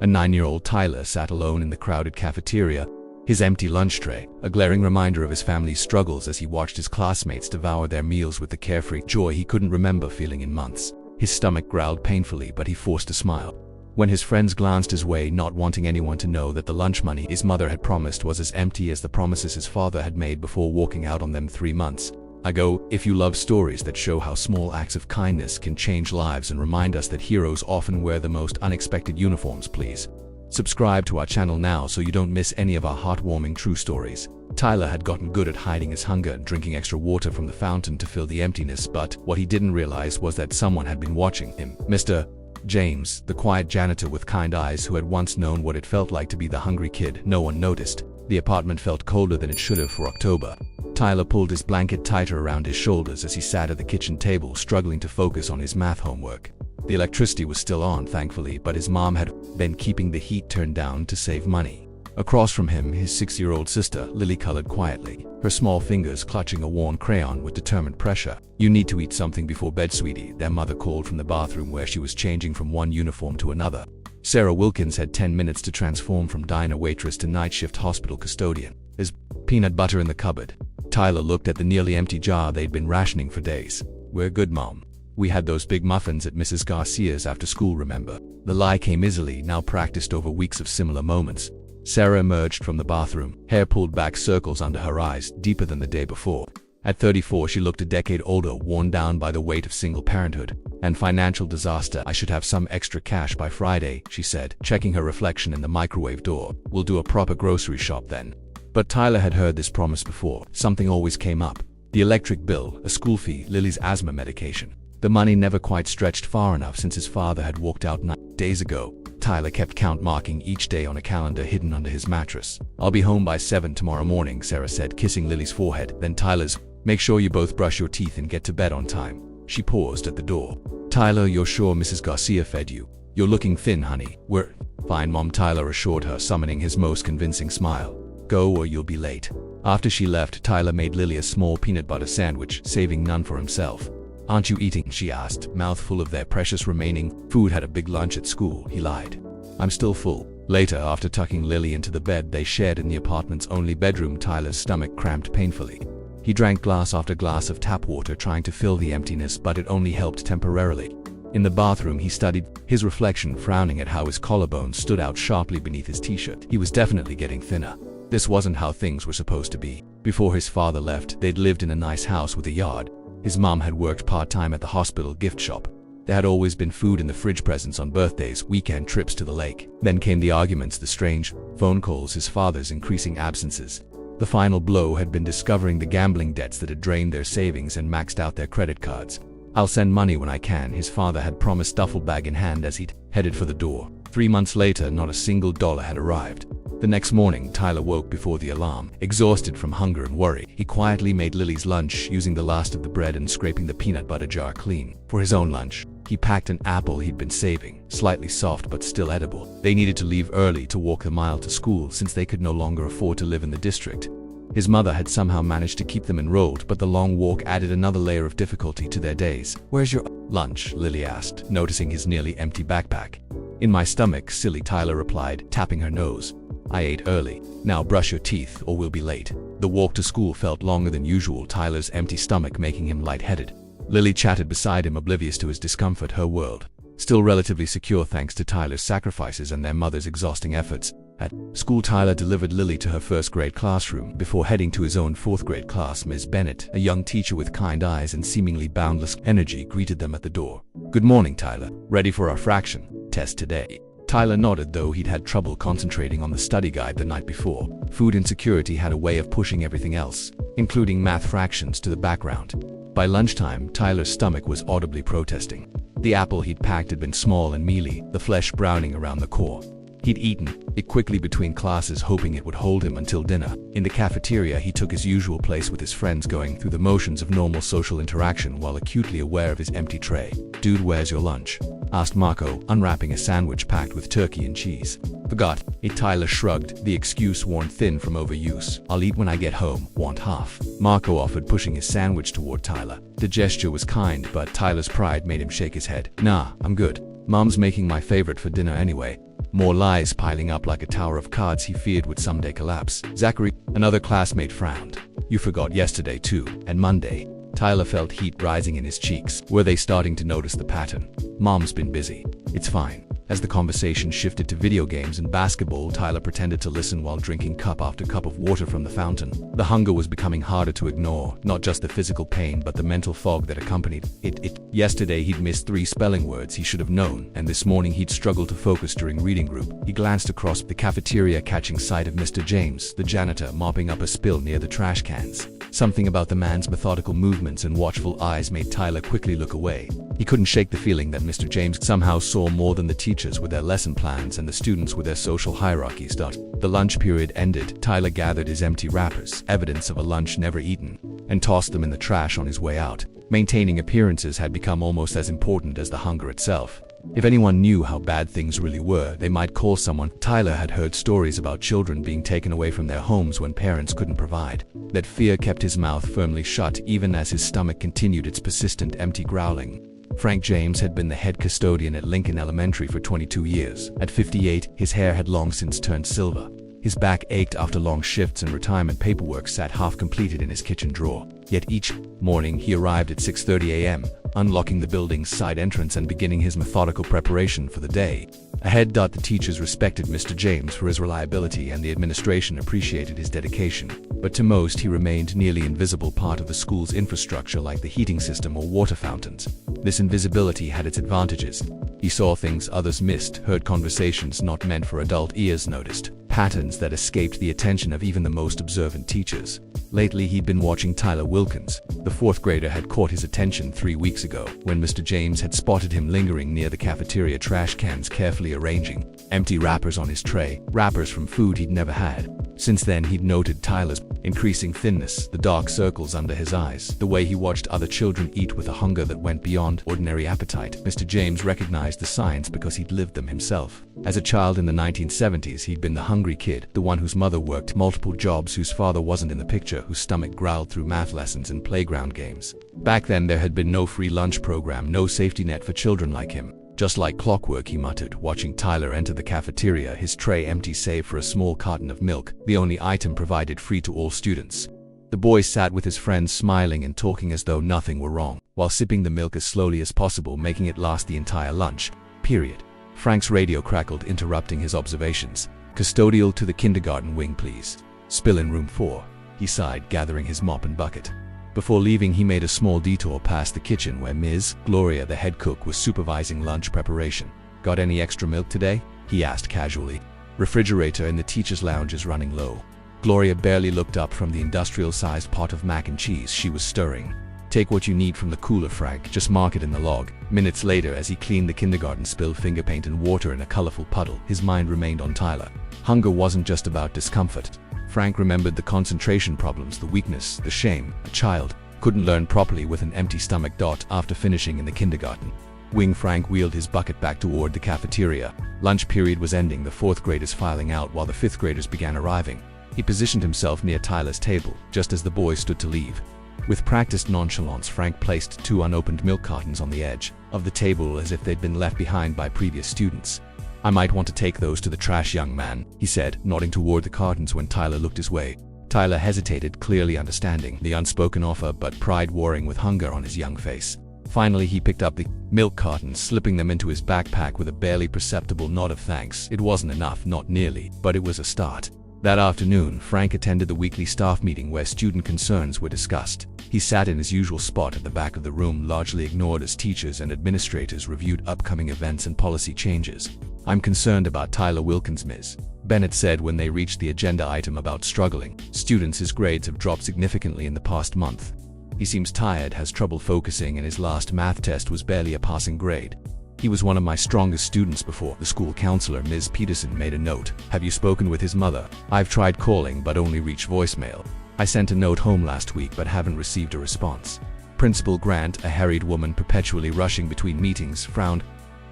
A 9-year-old Tyler sat alone in the crowded cafeteria, his empty lunch tray, a glaring reminder of his family's struggles as he watched his classmates devour their meals with the carefree joy he couldn't remember feeling in months. His stomach growled painfully, but he forced a smile. When his friends glanced his way, not wanting anyone to know that the lunch money his mother had promised was as empty as the promises his father had made before walking out on them 3 months ago. If you love stories that show how small acts of kindness can change lives and remind us that heroes often wear the most unexpected uniforms, please subscribe to our channel now so you don't miss any of our heartwarming true stories. Tyler had gotten good at hiding his hunger and drinking extra water from the fountain to fill the emptiness, but what he didn't realize was that someone had been watching him. Mr. James, the quiet janitor with kind eyes who had once known what it felt like to be the hungry kid. No one noticed. The apartment felt colder than it should have for October. Tyler pulled his blanket tighter around his shoulders as he sat at the kitchen table, struggling to focus on his math homework. The electricity was still on, thankfully, but his mom had been keeping the heat turned down to save money. Across from him, his 6-year-old sister, Lily, colored quietly, her small fingers clutching a worn crayon with determined pressure. "You need to eat something before bed, sweetie," their mother called from the bathroom where she was changing from one uniform to another. Sarah Wilkins had 10 minutes to transform from diner waitress to night shift hospital custodian. "There's peanut butter in the cupboard." Tyler looked at the nearly empty jar they'd been rationing for days. "We're good, Mom. We had those big muffins at Mrs. Garcia's after school, remember?" The lie came easily, now practiced over weeks of similar moments. Sarah emerged from the bathroom, hair pulled back, circles under her eyes, deeper than the day before. At 34, she looked a decade older, worn down by the weight of single parenthood and financial disaster. "I should have some extra cash by Friday," she said, checking her reflection in the microwave door. "We'll do a proper grocery shop then." But Tyler had heard this promise before. Something always came up. The electric bill, a school fee, Lily's asthma medication. The money never quite stretched far enough since his father had walked out 9 days ago. Tyler kept count, marking each day on a calendar hidden under his mattress. "I'll be home by 7 tomorrow morning," Sarah said, kissing Lily's forehead. Then Tyler's, "Make sure you both brush your teeth and get to bed on time." She paused at the door. "Tyler, you're sure Mrs. Garcia fed you? You're looking thin, honey." "We're fine, Mom," Tyler assured her, summoning his most convincing smile. "Go or you'll be late." After she left, Tyler made Lily a small peanut butter sandwich, saving none for himself. "Aren't you eating?" she asked, mouthful of their precious remaining food. "Had a big lunch at school," he lied. "I'm still full." Later, after tucking Lily into the bed they shared in the apartment's only bedroom, Tyler's stomach cramped painfully. He drank glass after glass of tap water, trying to fill the emptiness, but it only helped temporarily. In the bathroom, he studied his reflection, frowning at how his collarbone stood out sharply beneath his t-shirt. He was definitely getting thinner. This wasn't how things were supposed to be. Before his father left, they'd lived in a nice house with a yard. His mom had worked part-time at the hospital gift shop. There had always been food in the fridge, presents on birthdays, weekend trips to the lake. Then came the arguments, the strange phone calls, his father's increasing absences. The final blow had been discovering the gambling debts that had drained their savings and maxed out their credit cards. "I'll send money when I can," his father had promised, duffel bag in hand as he'd headed for the door. 3 months later, not a single dollar had arrived. The next morning, Tyler woke before the alarm, exhausted from hunger and worry. He quietly made Lily's lunch, using the last of the bread and scraping the peanut butter jar clean. For his own lunch, he packed an apple he'd been saving, slightly soft but still edible. They needed to leave early to walk the mile to school since they could no longer afford to live in the district. His mother had somehow managed to keep them enrolled, but the long walk added another layer of difficulty to their days. "Where's your lunch?" Lily asked, noticing his nearly empty backpack. "In my stomach, silly," Tyler replied, tapping her nose. "I ate early. Now brush your teeth or we'll be late." The walk to school felt longer than usual, Tyler's empty stomach making him lightheaded. Lily chatted beside him, oblivious to his discomfort, her world still relatively secure thanks to Tyler's sacrifices and their mother's exhausting efforts. At school, Tyler delivered Lily to her first-grade classroom before heading to his own fourth-grade class. Ms. Bennett, a young teacher with kind eyes and seemingly boundless energy, greeted them at the door. "Good morning, Tyler. Ready for our fraction test today?" Tyler nodded, though he'd had trouble concentrating on the study guide the night before. Food insecurity had a way of pushing everything else, including math fractions, to the background. By lunchtime, Tyler's stomach was audibly protesting. The apple he'd packed had been small and mealy, the flesh browning around the core. He'd eaten it quickly between classes, hoping it would hold him until dinner. In the cafeteria, he took his usual place with his friends, going through the motions of normal social interaction while acutely aware of his empty tray. "Dude, where's your lunch?" asked Marco, unwrapping a sandwich packed with turkey and cheese. "Forgot it," Tyler shrugged, the excuse worn thin from overuse. "I'll eat when I get home. Want half?" Marco offered, pushing his sandwich toward Tyler. The gesture was kind, but Tyler's pride made him shake his head. "Nah, I'm good. Mom's making my favorite for dinner anyway." more lies piling up like a tower of cards he feared would someday collapse. Zachary, another classmate, frowned. You forgot yesterday too, and Monday. Tyler felt heat rising in his cheeks. Were they starting to notice the pattern? Mom's been busy. It's fine. As the conversation shifted to video games and basketball, Tyler pretended to listen while drinking cup after cup of water from the fountain. The hunger was becoming harder to ignore, not just the physical pain but the mental fog that accompanied it. Yesterday he'd missed 3 spelling words he should have known, and this morning he'd struggled to focus during reading group. He glanced across the cafeteria, catching sight of Mr. James, the janitor, mopping up a spill near the trash cans. Something about the man's methodical movements and watchful eyes made Tyler quickly look away. He couldn't shake the feeling that Mr. James somehow saw more than the teachers with their lesson plans and the students with their social hierarchies. The lunch period ended. Tyler gathered his empty wrappers, evidence of a lunch never eaten, and tossed them in the trash on his way out. Maintaining appearances had become almost as important as the hunger itself. If anyone knew how bad things really were, they might call someone. Tyler had heard stories about children being taken away from their homes when parents couldn't provide. That fear kept his mouth firmly shut even as his stomach continued its persistent empty growling. Frank James had been the head custodian at Lincoln Elementary for 22 years. At 58, his hair had long since turned silver. His back ached after long shifts and retirement paperwork sat half-completed in his kitchen drawer. Yet each morning he arrived at 6:30 a.m., unlocking the building's side entrance and beginning his methodical preparation for the day. Ahead, the teachers respected Mr. James for his reliability and the administration appreciated his dedication. But to most, he remained nearly invisible part of the school's infrastructure like the heating system or water fountains. This invisibility had its advantages. He saw things others missed, heard conversations not meant for adult ears, noticed patterns that escaped the attention of even the most observant teachers. Lately, he'd been watching Tyler Wilkins. The 4th grader had caught his attention 3 weeks ago, when Mr. James had spotted him lingering near the cafeteria trash cans, carefully arranging empty wrappers on his tray, wrappers from food he'd never had. Since then, he'd noted Tyler's increasing thinness, the dark circles under his eyes, the way he watched other children eat with a hunger that went beyond ordinary appetite. Mr. James recognized the signs because he'd lived them himself. As a child in the 1970s, he'd been the hungry kid, the one whose mother worked multiple jobs, whose father wasn't in the picture, whose stomach growled through math lessons and playground games. Back then, there had been no free lunch program, no safety net for children like him. Just like clockwork, he muttered, watching Tyler enter the cafeteria, his tray empty save for a small carton of milk, the only item provided free to all students. The boy sat with his friends, smiling and talking as though nothing were wrong, while sipping the milk as slowly as possible, making it last the entire lunch period. Frank's radio crackled, interrupting his observations. "Custodial to the kindergarten wing, please. Spill in room 4. He sighed, gathering his mop and bucket. Before leaving, he made a small detour past the kitchen where Ms. Gloria, the head cook, was supervising lunch preparation. "Got any extra milk today?" he asked casually. "Refrigerator in the teacher's lounge is running low." Gloria barely looked up from the industrial-sized pot of mac and cheese she was stirring. "Take what you need from the cooler, Frank. Just mark it in the log." Minutes later, as he cleaned the kindergarten, spilled finger paint and water in a colorful puddle, his mind remained on Tyler. Hunger wasn't just about discomfort. Frank remembered the concentration problems, the weakness, the shame. A child couldn't learn properly with an empty stomach. After finishing in the kindergarten wing, Frank wheeled his bucket back toward the cafeteria. Lunch period was ending, the 4th graders filing out while the 5th graders began arriving. He positioned himself near Tyler's table, just as the boys stood to leave. With practiced nonchalance, Frank placed 2 unopened milk cartons on the edge of the table as if they'd been left behind by previous students. "I might want to take those to the trash, young man," he said, nodding toward the cartons when Tyler looked his way. Tyler hesitated, clearly understanding the unspoken offer, but pride warring with hunger on his young face. Finally, he picked up the milk cartons, slipping them into his backpack with a barely perceptible nod of thanks. It wasn't enough, not nearly, but it was a start. That afternoon, Frank attended the weekly staff meeting where student concerns were discussed. He sat in his usual spot at the back of the room, largely ignored as teachers and administrators reviewed upcoming events and policy changes. "I'm concerned about Tyler Wilkins, Ms. Bennett said when they reached the agenda item about struggling students. His grades have dropped significantly in the past month. He seems tired, has trouble focusing, and his last math test was barely a passing grade. He was one of my strongest students before." The school counselor, Ms. Peterson, made a note. "Have you spoken with his mother?" "I've tried calling but only reached voicemail. I sent a note home last week but haven't received a response." Principal Grant, a harried woman perpetually rushing between meetings, frowned.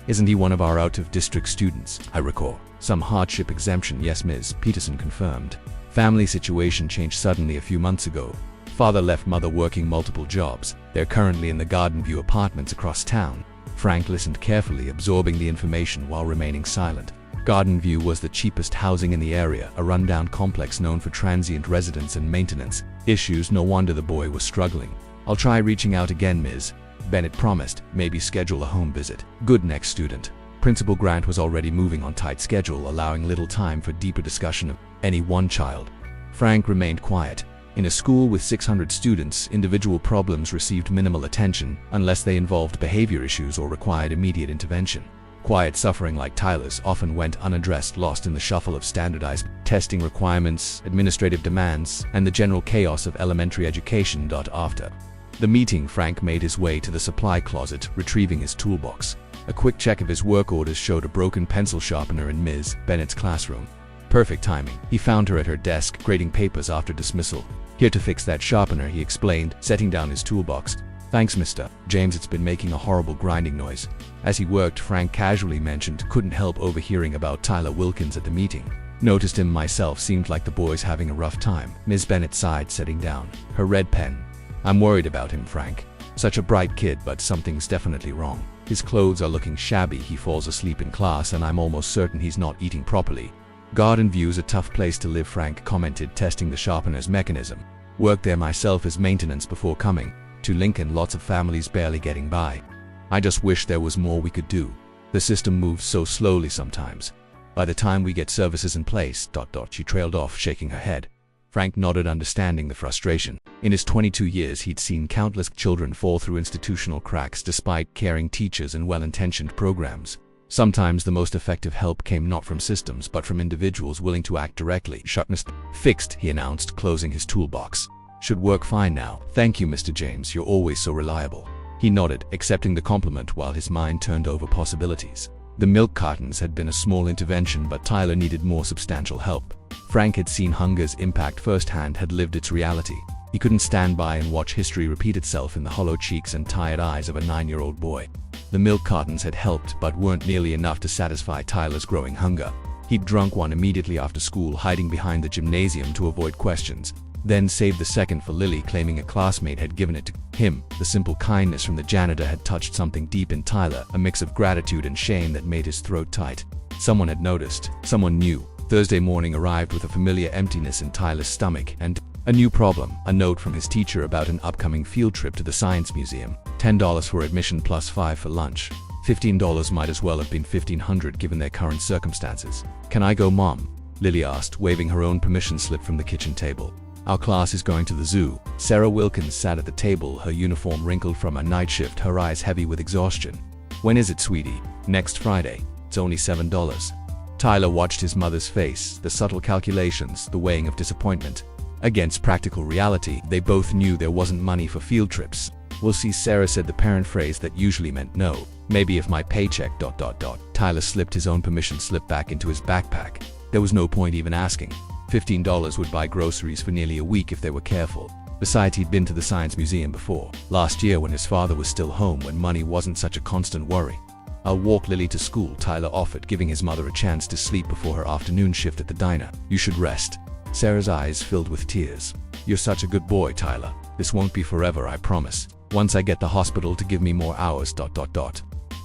"Isn't he one of our out-of-district students?" "I recall. Some hardship exemption." "Yes, Ms. Peterson confirmed. Family situation changed suddenly a few months ago. Father left mother working multiple jobs. They're currently in the Garden View apartments across town." Frank listened carefully, absorbing the information while remaining silent. Garden View was the cheapest housing in the area, a rundown complex known for transient residents and maintenance issues. No wonder the boy was struggling. "I'll try reaching out again, Ms. Bennett promised. Maybe schedule a home visit." Good. Next student. Principal Grant was already moving on tight schedule, allowing little time for deeper discussion of any one child. Frank remained quiet. In a school with 600 students, individual problems received minimal attention unless they involved behavior issues or required immediate intervention. Quiet suffering like Tyler's often went unaddressed, lost in the shuffle of standardized testing requirements, administrative demands, and the general chaos of elementary education. After the meeting, Frank made his way to the supply closet, retrieving his toolbox. A quick check of his work orders showed a broken pencil sharpener in Ms. Bennett's classroom. Perfect timing. He found her at her desk, grading papers after dismissal. "Here to fix that sharpener," he explained, setting down his toolbox. "Thanks, Mr. James, it's been making a horrible grinding noise." As he worked, Frank casually mentioned, "Couldn't help overhearing about Tyler Wilkins at the meeting. Noticed him myself, seemed like the boy's having a rough time." Ms. Bennett sighed, setting down her red pen. "I'm worried about him, Frank. Such a bright kid, but something's definitely wrong. His clothes are looking shabby, he falls asleep in class, and I'm almost certain he's not eating properly." "Garden View's a tough place to live," Frank commented, testing the sharpener's mechanism. "Worked there myself as maintenance before coming to Lincoln, lots of families barely getting by. I just wish there was more we could do. The system moves so slowly sometimes. By the time we get services in place." She trailed off, shaking her head. Frank nodded, understanding the frustration. In his 22 years, he'd seen countless children fall through institutional cracks despite caring teachers and well-intentioned programs. Sometimes the most effective help came not from systems but from individuals willing to act directly. "Fixed," he announced, closing his toolbox. "Should work fine now. Thank you, Mr. James, you're always so reliable." He nodded, accepting the compliment while his mind turned over possibilities. The milk cartons had been a small intervention, but Tyler needed more substantial help. Frank had seen hunger's impact firsthand, had lived its reality. He couldn't stand by and watch history repeat itself in the hollow cheeks and tired eyes of a 9-year-old boy. The milk cartons had helped, but weren't nearly enough to satisfy Tyler's growing hunger. He'd drunk one immediately after school, hiding behind the gymnasium to avoid questions, then saved the second for Lily, claiming a classmate had given it to him. The simple kindness from the janitor had touched something deep in Tyler, a mix of gratitude and shame that made his throat tight. Someone had noticed. Someone new. Thursday morning arrived with a familiar emptiness in Tyler's stomach and a new problem, a note from his teacher about an upcoming field trip to the Science Museum. $10 for admission plus $5 for lunch. $15 might as well have been $1,500 given their current circumstances. "Can I go, Mom?" Lily asked, waving her own permission slip from the kitchen table. "Our class is going to the zoo." Sarah Wilkins sat at the table, her uniform wrinkled from a night shift, her eyes heavy with exhaustion. "When is it, sweetie?" "Next Friday. It's only $7. Tyler watched his mother's face, the subtle calculations, the weighing of disappointment against practical reality. They both knew there wasn't money for field trips. "We'll see," Sarah said, the parent phrase that usually meant no. "Maybe if my paycheck... Tyler slipped his own permission slip back into his backpack. There was no point even asking. $15 would buy groceries for nearly a week if they were careful. Besides, he'd been to the Science Museum before. Last year when his father was still home, when money wasn't such a constant worry. "I'll walk Lily to school," Tyler offered, giving his mother a chance to sleep before her afternoon shift at the diner. "You should rest." Sarah's eyes filled with tears. "You're such a good boy, Tyler. This won't be forever, I promise. Once I get the hospital to give me more hours...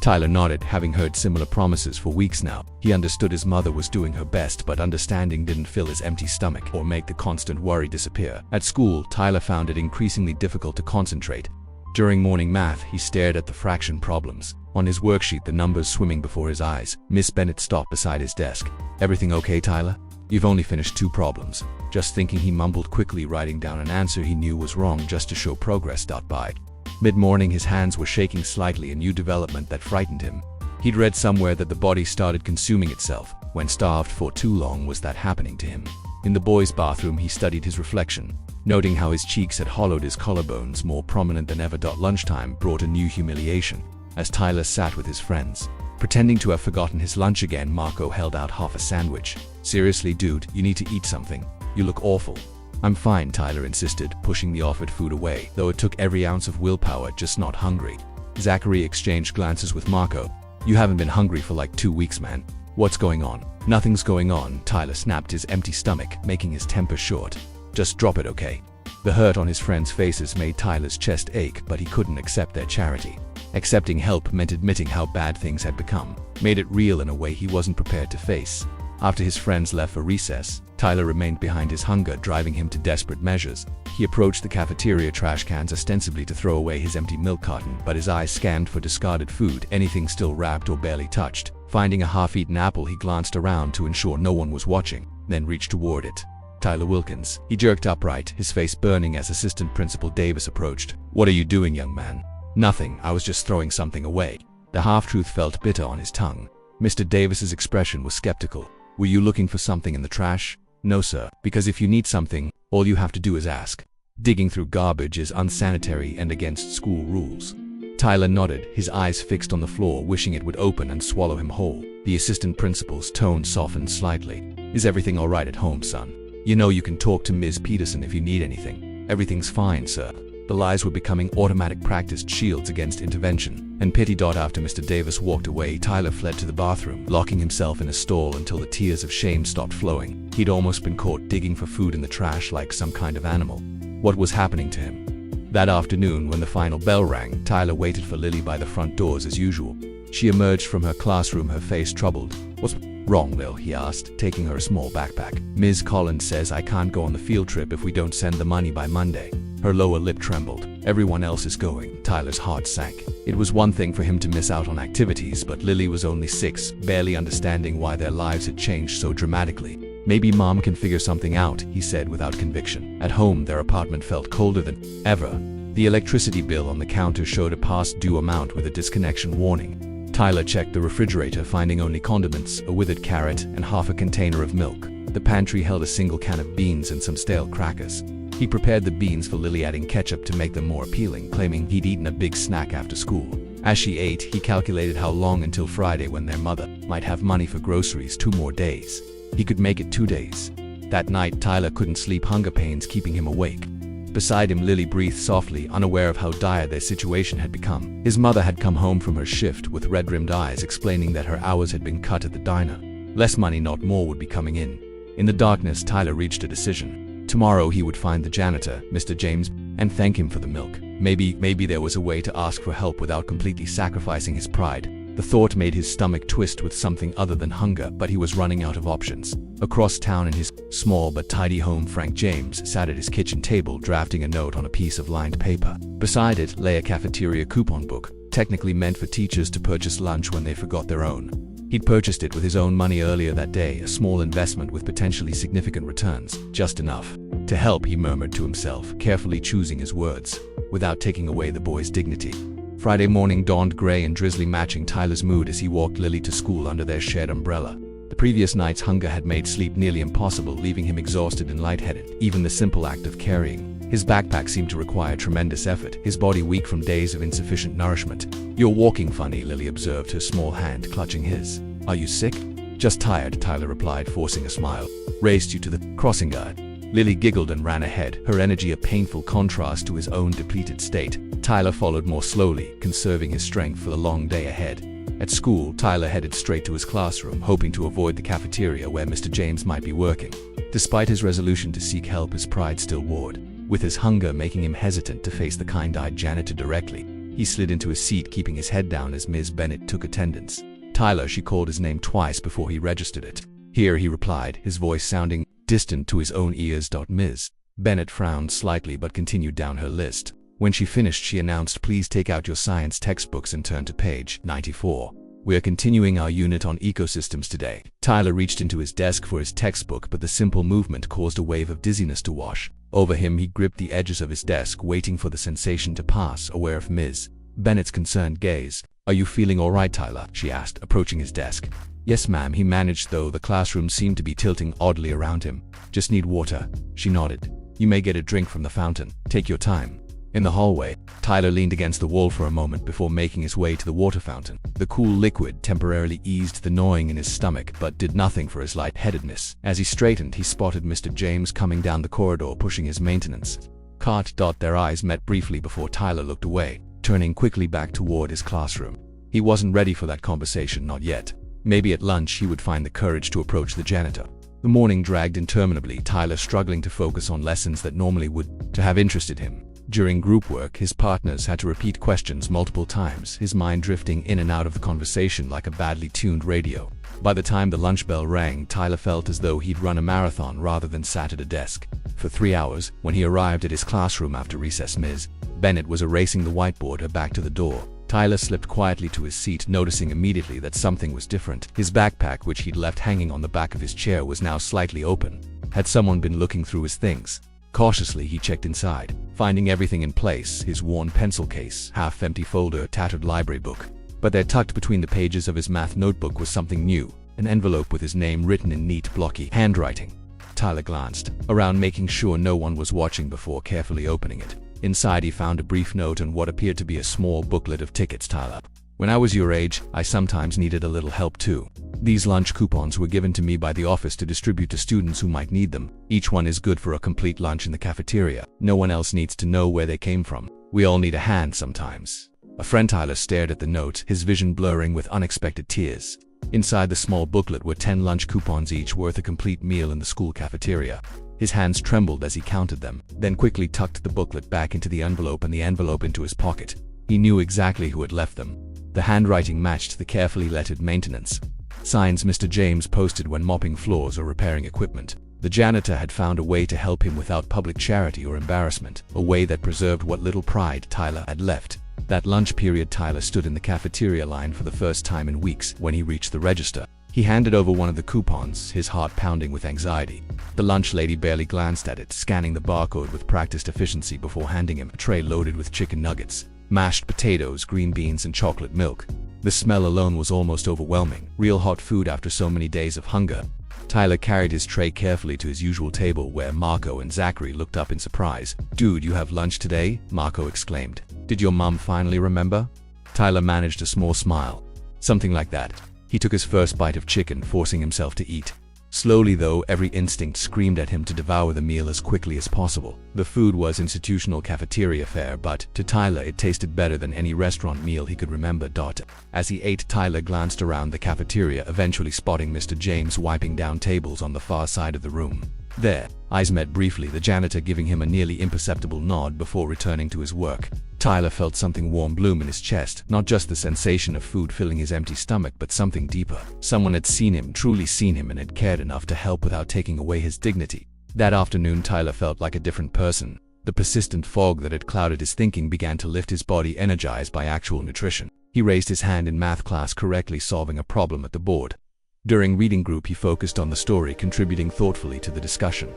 Tyler nodded, having heard similar promises for weeks now. He understood his mother was doing her best, but understanding didn't fill his empty stomach or make the constant worry disappear. At school, Tyler found it increasingly difficult to concentrate. During morning math, he stared at the fraction problems. On his worksheet, the numbers swimming before his eyes. Miss Bennett stopped beside his desk. "Everything okay, Tyler? You've only finished 2 problems. Just thinking," he mumbled quickly, writing down an answer he knew was wrong just to show progress. By mid-morning, his hands were shaking slightly, a new development that frightened him. He'd read somewhere that the body started consuming itself when starved for too long. Was that happening to him? In the boys' bathroom, he studied his reflection, noting how his cheeks had hollowed, his collarbones more prominent than ever. Lunchtime brought a new humiliation. As Tyler sat with his friends, pretending to have forgotten his lunch again, Marco held out half a sandwich. "Seriously, dude, you need to eat something. You look awful." "I'm fine," Tyler insisted, pushing the offered food away, though it took every ounce of willpower, just not hungry. Zachary exchanged glances with Marco. "You haven't been hungry for like 2 weeks, man. What's going on?" "Nothing's going on," Tyler snapped, his empty stomach making his temper short. "Just drop it, okay?" The hurt on his friends' faces made Tyler's chest ache, but he couldn't accept their charity. Accepting help meant admitting how bad things had become, made it real in a way he wasn't prepared to face. After his friends left for recess, Tyler remained behind his hunger, driving him to desperate measures. He approached the cafeteria trash cans ostensibly to throw away his empty milk carton, but his eyes scanned for discarded food, anything still wrapped or barely touched. Finding a half-eaten apple, he glanced around to ensure no one was watching, then reached toward it. Tyler Wilkins. He jerked upright, his face burning as Assistant Principal Davis approached. "What are you doing, young man?" "Nothing, I was just throwing something away." The half-truth felt bitter on his tongue. Mr. Davis's expression was skeptical. "Were you looking for something in the trash?" "No, sir, because if you need something, all you have to do is ask. Digging through garbage is unsanitary and against school rules." Tyler nodded, his eyes fixed on the floor, wishing it would open and swallow him whole. The assistant principal's tone softened slightly. "Is everything all right at home, son? You know you can talk to Ms. Peterson if you need anything." "Everything's fine, sir." The lies were becoming automatic practiced shields against intervention, and pity. After Mr. Davis walked away, Tyler fled to the bathroom, locking himself in a stall until the tears of shame stopped flowing. He'd almost been caught digging for food in the trash like some kind of animal. What was happening to him? That afternoon, when the final bell rang, Tyler waited for Lily by the front doors as usual. She emerged from her classroom, her face troubled. "What's wrong, Lil?" he asked, taking her a small backpack. "Ms. Collins says I can't go on the field trip if we don't send the money by Monday." Her lower lip trembled. "Everyone else is going." Tyler's heart sank. It was one thing for him to miss out on activities, but Lily was only 6, barely understanding why their lives had changed so dramatically. "Maybe Mom can figure something out," he said without conviction. At home, their apartment felt colder than ever. The electricity bill on the counter showed a past due amount with a disconnection warning. Tyler checked the refrigerator, finding only condiments, a withered carrot, and half a container of milk. The pantry held a single can of beans and some stale crackers. He prepared the beans for Lily, adding ketchup to make them more appealing, claiming he'd eaten a big snack after school. As she ate, he calculated how long until Friday, when their mother might have money for groceries. 2 more days. He could make it 2 days. That night, Tyler couldn't sleep, hunger pains keeping him awake. Beside him, Lily breathed softly, unaware of how dire their situation had become. His mother had come home from her shift with red-rimmed eyes, explaining that her hours had been cut at the diner. Less money, not more, would be coming in. In the darkness, Tyler reached a decision. Tomorrow he would find the janitor, Mr. James, and thank him for the milk. Maybe there was a way to ask for help without completely sacrificing his pride. The thought made his stomach twist with something other than hunger, but he was running out of options. Across town in his small but tidy home, Frank James sat at his kitchen table, drafting a note on a piece of lined paper. Beside it lay a cafeteria coupon book, technically meant for teachers to purchase lunch when they forgot their own. He'd purchased it with his own money earlier that day, a small investment with potentially significant returns. Just enough to help, he murmured to himself, carefully choosing his words, without taking away the boy's dignity. Friday morning dawned gray and drizzly, matching Tyler's mood as he walked Lily to school under their shared umbrella. The previous night's hunger had made sleep nearly impossible, leaving him exhausted and lightheaded. Even the simple act of carrying his backpack seemed to require tremendous effort, his body weak from days of insufficient nourishment. "You're walking funny," Lily observed, her small hand clutching his. "Are you sick?" "Just tired," Tyler replied, forcing a smile. "Raced you to the crossing guard." Lily giggled and ran ahead, her energy a painful contrast to his own depleted state. Tyler followed more slowly, conserving his strength for the long day ahead. At school, Tyler headed straight to his classroom, hoping to avoid the cafeteria where Mr. James might be working. Despite his resolution to seek help, his pride still warred, with his hunger making him hesitant to face the kind-eyed janitor directly. He slid into his seat, keeping his head down as Ms. Bennett took attendance. "Tyler," she called his name twice before he registered it. "Here," he replied, his voice sounding distant to his own ears. Ms. Bennett frowned slightly but continued down her list. When she finished, she announced, "Please take out your science textbooks and turn to page 94. We are continuing our unit on ecosystems today." Tyler reached into his desk for his textbook, but the simple movement caused a wave of dizziness to wash over him. He gripped the edges of his desk, waiting for the sensation to pass, aware of Ms. Bennett's concerned gaze. "Are you feeling all right, Tyler?" she asked, approaching his desk. "Yes, ma'am," he managed, though the classroom seemed to be tilting oddly around him. "Just need water." She nodded. "You may get a drink from the fountain. Take your time." In the hallway, Tyler leaned against the wall for a moment before making his way to the water fountain. The cool liquid temporarily eased the gnawing in his stomach, but did nothing for his lightheadedness. As he straightened, he spotted Mr. James coming down the corridor, pushing his maintenance cart. Their eyes met briefly before Tyler looked away, turning quickly back toward his classroom. He wasn't ready for that conversation, not yet. Maybe at lunch he would find the courage to approach the janitor. The morning dragged interminably, Tyler struggling to focus on lessons that normally would have interested him. During group work, his partners had to repeat questions multiple times, his mind drifting in and out of the conversation like a badly tuned radio. By the time the lunch bell rang, Tyler felt as though he'd run a marathon rather than sat at a desk. For 3 hours, when he arrived at his classroom after recess, Ms. Bennett was erasing the whiteboard, her back to the door. Tyler slipped quietly to his seat, noticing immediately that something was different. His backpack, which he'd left hanging on the back of his chair, was now slightly open. Had someone been looking through his things? Cautiously, he checked inside, finding everything in place: his worn pencil case, half-empty folder, tattered library book. But there, tucked between the pages of his math notebook, was something new: an envelope with his name written in neat, blocky handwriting. Tyler glanced around, making sure no one was watching before carefully opening it. Inside, he found a brief note and what appeared to be a small booklet of tickets. Tyler, when I was your age, I sometimes needed a little help too. These lunch coupons were given to me by the office to distribute to students who might need them. Each one is good for a complete lunch in the cafeteria. No one else needs to know where they came from. We all need a hand sometimes. A friend. Tyler stared at the note, his vision blurring with unexpected tears. Inside the small booklet were 10 lunch coupons, each worth a complete meal in the school cafeteria. His hands trembled as he counted them, then quickly tucked the booklet back into the envelope and the envelope into his pocket. He knew exactly who had left them. The handwriting matched the carefully lettered maintenance signs Mr. James posted when mopping floors or repairing equipment. The janitor had found a way to help him without public charity or embarrassment, a way that preserved what little pride Tyler had left. That lunch period, Tyler stood in the cafeteria line for the first time in weeks. When he reached the register, he handed over one of the coupons, his heart pounding with anxiety. The lunch lady barely glanced at it, scanning the barcode with practiced efficiency before handing him a tray loaded with chicken nuggets, mashed potatoes, green beans, and chocolate milk. The smell alone was almost overwhelming. Real hot food after so many days of hunger. Tyler carried his tray carefully to his usual table, where Marco and Zachary looked up in surprise. "Dude, you have lunch today?" Marco exclaimed. "Did your mom finally remember?" Tyler managed a small smile. "Something like that." He took his first bite of chicken, forcing himself to eat. Slowly, though, every instinct screamed at him to devour the meal as quickly as possible. The food was institutional cafeteria fare, but to Tyler it tasted better than any restaurant meal he could remember. As he ate, Tyler glanced around the cafeteria, eventually spotting Mr. James wiping down tables on the far side of the room. Their eyes met briefly, the janitor giving him a nearly imperceptible nod before returning to his work. Tyler felt something warm bloom in his chest, not just the sensation of food filling his empty stomach, but something deeper. Someone had seen him, truly seen him, and had cared enough to help without taking away his dignity. That afternoon, Tyler felt like a different person. The persistent fog that had clouded his thinking began to lift, his body energized by actual nutrition. He raised his hand in math class, correctly solving a problem at the board. During reading group, he focused on the story, contributing thoughtfully to the discussion.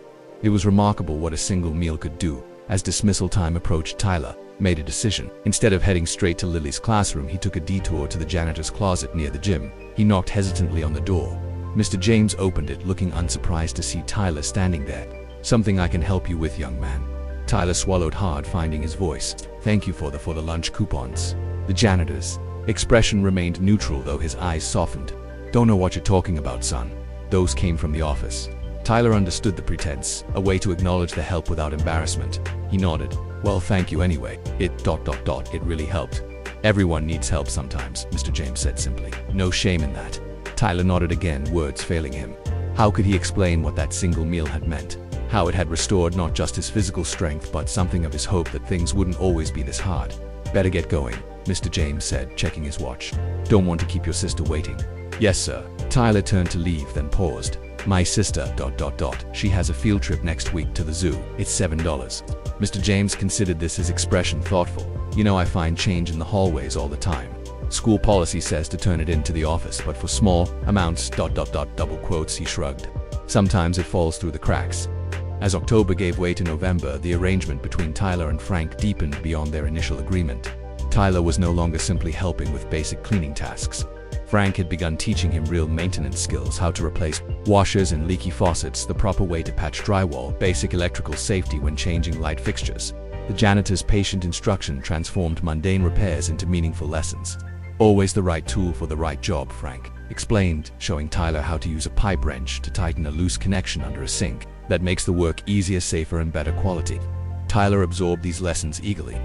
It was remarkable what a single meal could do. As dismissal time approached, Tyler made a decision. Instead of heading straight to Lily's classroom, he took a detour to the janitor's closet near the gym. He knocked hesitantly on the door. Mr. James opened it, looking unsurprised to see Tyler standing there. "Something I can help you with, young man?" Tyler swallowed hard, finding his voice. "Thank you for the lunch coupons." The janitor's expression remained neutral, though his eyes softened. "Don't know what you're talking about, son. Those came from the office." Tyler understood the pretense, a way to acknowledge the help without embarrassment. He nodded. "Well, thank you anyway. It really helped." "Everyone needs help sometimes," Mr. James said simply. "No shame in that." Tyler nodded again, words failing him. How could he explain what that single meal had meant? How it had restored not just his physical strength, but something of his hope that things wouldn't always be this hard. "Better get going," Mr. James said, checking his watch. "Don't want to keep your sister waiting." "Yes, sir." Tyler turned to leave, then paused. "My sister, She has a field trip next week to the zoo. It's $7. Mr. James considered this his expression thoughtful. "You know, I find change in the hallways all the time. School policy says to turn it into the office, but for small amounts, double quotes, he shrugged. Sometimes it falls through the cracks." As October gave way to November, the arrangement between Tyler and Frank deepened beyond their initial agreement. Tyler was no longer simply helping with basic cleaning tasks. Frank had begun teaching him real maintenance skills: how to replace washers and leaky faucets, the proper way to patch drywall, basic electrical safety when changing light fixtures. The janitor's patient instruction transformed mundane repairs into meaningful lessons. "Always the right tool for the right job," Frank explained, showing Tyler how to use a pipe wrench to tighten a loose connection under a sink. That makes the work easier, safer, and better quality. Tyler absorbed these lessons eagerly.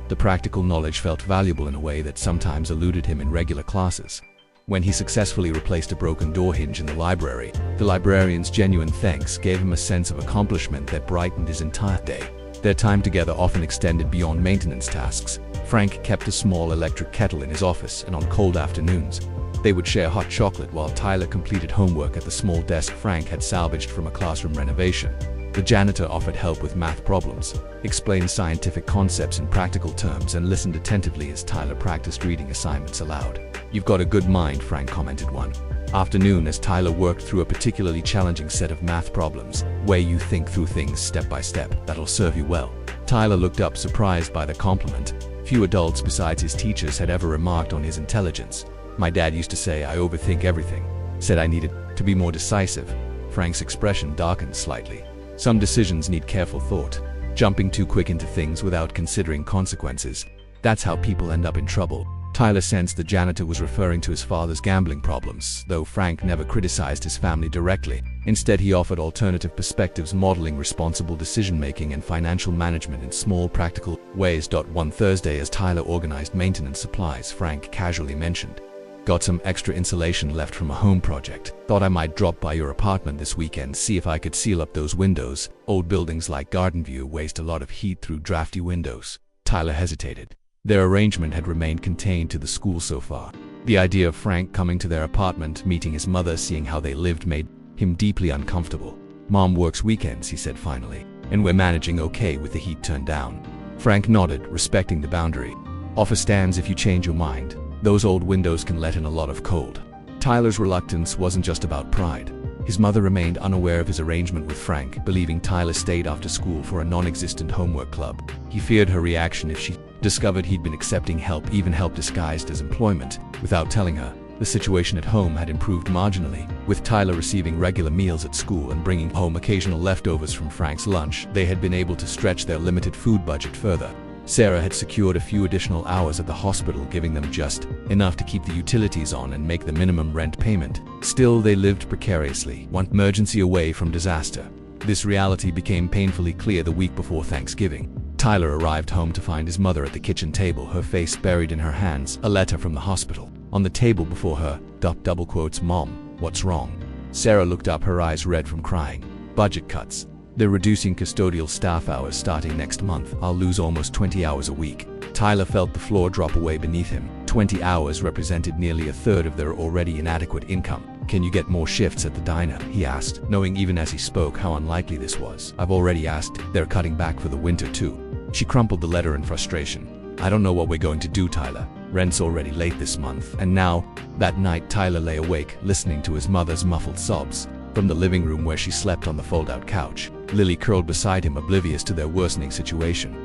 The practical knowledge felt valuable in a way that sometimes eluded him in regular classes. When he successfully replaced a broken door hinge in the library, the librarian's genuine thanks gave him a sense of accomplishment that brightened his entire day. Their time together often extended beyond maintenance tasks. Frank kept a small electric kettle in his office, and on cold afternoons, they would share hot chocolate while Tyler completed homework at the small desk Frank had salvaged from a classroom renovation. The janitor offered help with math problems, explained scientific concepts in practical terms, and listened attentively as Tyler practiced reading assignments aloud. "You've got a good mind," Frank commented one afternoon as Tyler worked through a particularly challenging set of math problems. "Way you think through things step by step, that'll serve you well." Tyler looked up, surprised by the compliment. Few adults besides his teachers had ever remarked on his intelligence. "My dad used to say I overthink everything. Said I needed to be more decisive." Frank's expression darkened slightly. Some decisions need careful thought. Jumping too quick into things without considering consequences. That's how people end up in trouble. Tyler sensed the janitor was referring to his father's gambling problems, though Frank never criticized his family directly. Instead, he offered alternative perspectives modeling responsible decision-making and financial management in small, practical ways. One Thursday, as Tyler organized maintenance supplies, Frank casually mentioned, "Got some extra insulation left from a home project. Thought I might drop by your apartment this weekend, see if I could seal up those windows. Old buildings like Garden View waste a lot of heat through drafty windows." Tyler hesitated. Their arrangement had remained contained to the school so far. The idea of Frank coming to their apartment, meeting his mother, seeing how they lived made him deeply uncomfortable. "Mom works weekends," he said finally, "and we're managing okay with the heat turned down." Frank nodded, respecting the boundary. "Offer stands if you change your mind. Those old windows can let in a lot of cold." Tyler's reluctance wasn't just about pride. His mother remained unaware of his arrangement with Frank, believing Tyler stayed after school for a non-existent homework club. He feared her reaction if she discovered he'd been accepting help, even help disguised as employment, without telling her. The situation at home had improved marginally. With Tyler receiving regular meals at school and bringing home occasional leftovers from Frank's lunch, they had been able to stretch their limited food budget further. Sarah had secured a few additional hours at the hospital, giving them just enough to keep the utilities on and make the minimum rent payment. Still, they lived precariously, one emergency away from disaster. This reality became painfully clear the week before Thanksgiving. Tyler arrived home to find his mother at the kitchen table, her face buried in her hands, a letter from the hospital. On the table before her, double quotes, "Mom, what's wrong?" Sarah looked up, her eyes red from crying. "Budget cuts. They're reducing custodial staff hours starting next month. I'll lose almost 20 hours a week." Tyler felt the floor drop away beneath him. 20 hours represented nearly a third of their already inadequate income. "Can you get more shifts at the diner?" he asked, knowing even as he spoke how unlikely this was. "I've already asked. They're cutting back for the winter too." She crumpled the letter in frustration. "I don't know what we're going to do, Tyler. Rent's already late this month." And now, that night, Tyler lay awake, listening to his mother's muffled sobs. From the living room where she slept on the fold-out couch, Lily curled beside him, oblivious to their worsening situation.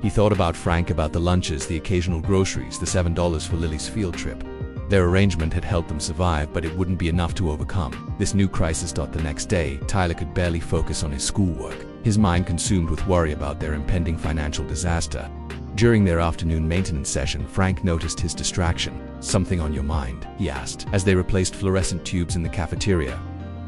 He thought about Frank, about the lunches, the occasional groceries, the $7 for Lily's field trip. Their arrangement had helped them survive, but it wouldn't be enough to overcome this new crisis. The next day, Tyler could barely focus on his schoolwork, his mind consumed with worry about their impending financial disaster. During their afternoon maintenance session, Frank noticed his distraction. "Something on your mind?" he asked, as they replaced fluorescent tubes in the cafeteria.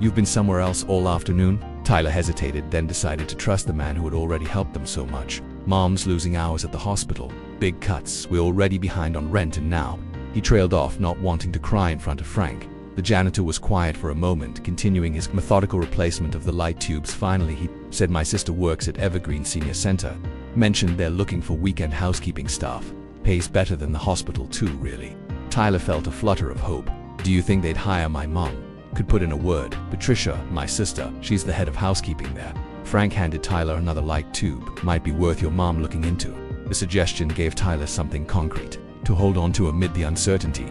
"You've been somewhere else all afternoon?" Tyler hesitated, then decided to trust the man who had already helped them so much. "Mom's losing hours at the hospital. Big cuts. We're already behind on rent, and now..." He trailed off, not wanting to cry in front of Frank. The janitor was quiet for a moment, continuing his methodical replacement of the light tubes. Finally, he said, "My sister works at Evergreen Senior Center. Mentioned they're looking for weekend housekeeping staff. Pays better than the hospital too, really." Tyler felt a flutter of hope. "Do you think they'd hire my mom?" Could put in a word. "Patricia, my sister, she's the head of housekeeping there." Frank handed Tyler another light tube. "Might be worth your mom looking into." The suggestion gave Tyler something concrete to hold on to amid the uncertainty.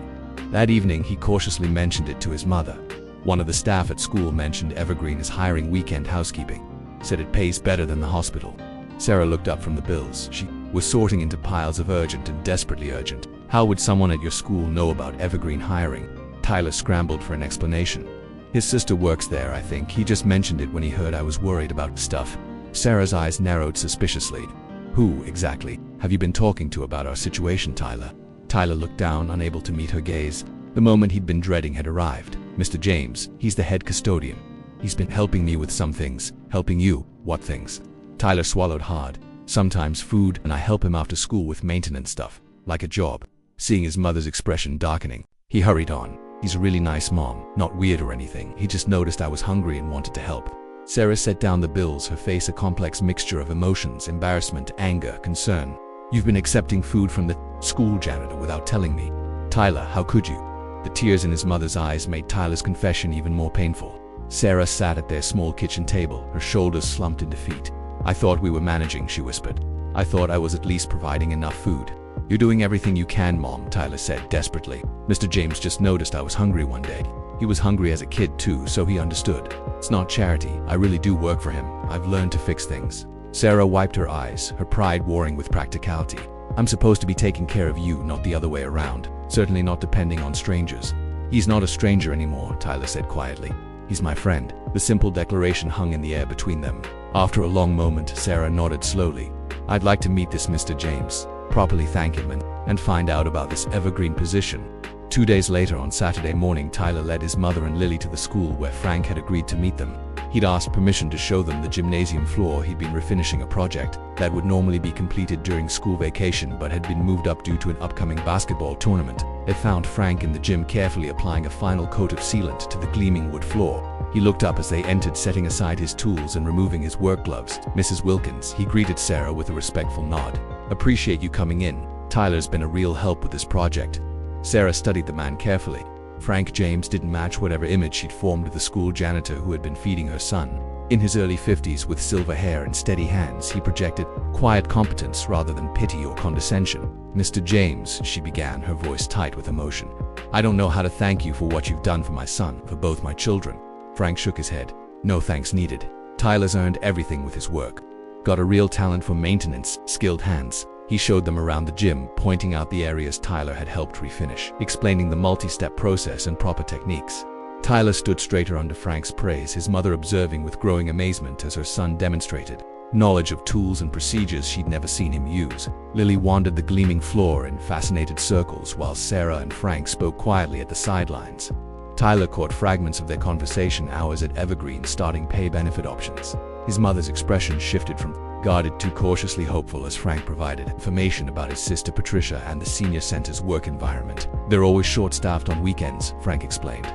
That evening, he cautiously mentioned it to his mother. One of the staff at school mentioned Evergreen is hiring weekend housekeeping. Said it pays better than the hospital. Sarah looked up from the bills. She was sorting into piles of urgent and desperately urgent. "How would someone at your school know about Evergreen hiring?" Tyler scrambled for an explanation. "His sister works there, I think. He just mentioned it when he heard I was worried about stuff." Sarah's eyes narrowed suspiciously. "Who, exactly, have you been talking to about our situation, Tyler?" Tyler looked down, unable to meet her gaze. The moment he'd been dreading had arrived. "Mr. James, he's the head custodian. He's been helping me with some things." "Helping you? What things?" Tyler swallowed hard. "Sometimes food, and I help him after school with maintenance stuff, like a job." Seeing his mother's expression darkening, he hurried on. He's a really nice mom, not weird or anything. He just noticed I was hungry and wanted to help. Sarah set down the bills, her face a complex mixture of emotions, embarrassment, anger, concern. You've been accepting food from the school janitor without telling me. Tyler, how could you? The tears in his mother's eyes made Tyler's confession even more painful. Sarah sat at their small kitchen table, her shoulders slumped in defeat. I thought we were managing, she whispered. I thought I was at least providing enough food. You're doing everything you can, Mom, Tyler said desperately. Mr. James just noticed I was hungry one day. He was hungry as a kid too, so he understood. It's not charity. I really do work for him. I've learned to fix things. Sarah wiped her eyes, her pride warring with practicality. I'm supposed to be taking care of you, not the other way around. Certainly not depending on strangers. He's not a stranger anymore, Tyler said quietly. He's my friend. The simple declaration hung in the air between them. After a long moment, Sarah nodded slowly. I'd like to meet this Mr. James, properly thank him and find out about this evergreen position. 2 days later, on Saturday morning, Tyler led his mother and Lily to the school where Frank had agreed to meet them. He'd asked permission to show them the gymnasium floor. He'd been refinishing a project that would normally be completed during school vacation but had been moved up due to an upcoming basketball tournament. They found Frank in the gym carefully applying a final coat of sealant to the gleaming wood floor. He looked up as they entered, setting aside his tools and removing his work gloves. Mrs. Wilkins, he greeted Sarah with a respectful nod. Appreciate you coming in. Tyler's been a real help with this project. Sarah studied the man carefully. Frank James didn't match whatever image she'd formed of the school janitor who had been feeding her son. In his early 50s, with silver hair and steady hands, he projected quiet competence rather than pity or condescension. Mr. James, she began, her voice tight with emotion. I don't know how to thank you for what you've done for my son, for both my children. Frank shook his head. No thanks needed. Tyler's earned everything with his work. Got a real talent for maintenance, skilled hands. He showed them around the gym, pointing out the areas Tyler had helped refinish, explaining the multi-step process and proper techniques. Tyler stood straighter under Frank's praise, his mother observing with growing amazement as her son demonstrated knowledge of tools and procedures she'd never seen him use. Lily wandered the gleaming floor in fascinated circles while Sarah and Frank spoke quietly at the sidelines. Tyler caught fragments of their conversation, hours at Evergreen, starting pay benefit options. His mother's expression shifted from guarded to cautiously hopeful as Frank provided information about his sister Patricia and the senior center's work environment. They're always short-staffed on weekends, Frank explained.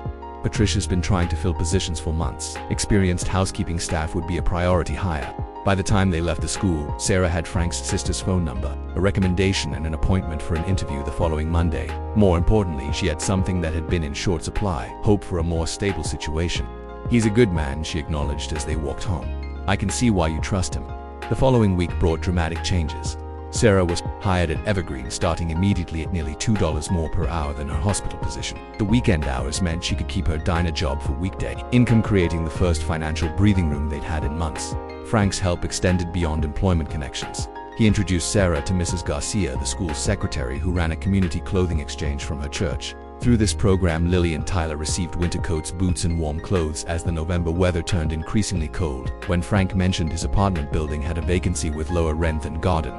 Patricia's been trying to fill positions for months. Experienced housekeeping staff would be a priority hire. By the time they left the school, Sarah had Frank's sister's phone number, a recommendation and an appointment for an interview the following Monday. More importantly, she had something that had been in short supply, hope for a more stable situation. He's a good man, she acknowledged as they walked home. I can see why you trust him. The following week brought dramatic changes. Sarah was hired at Evergreen, starting immediately at nearly $2 more per hour than her hospital position. The weekend hours meant she could keep her diner job for weekday income, creating the first financial breathing room they'd had in months. Frank's help extended beyond employment connections. He introduced Sarah to Mrs. Garcia, the school's secretary who ran a community clothing exchange from her church. Through this program, Lily and Tyler received winter coats, boots, and warm clothes as the November weather turned increasingly cold. When Frank mentioned his apartment building had a vacancy with lower rent than garden,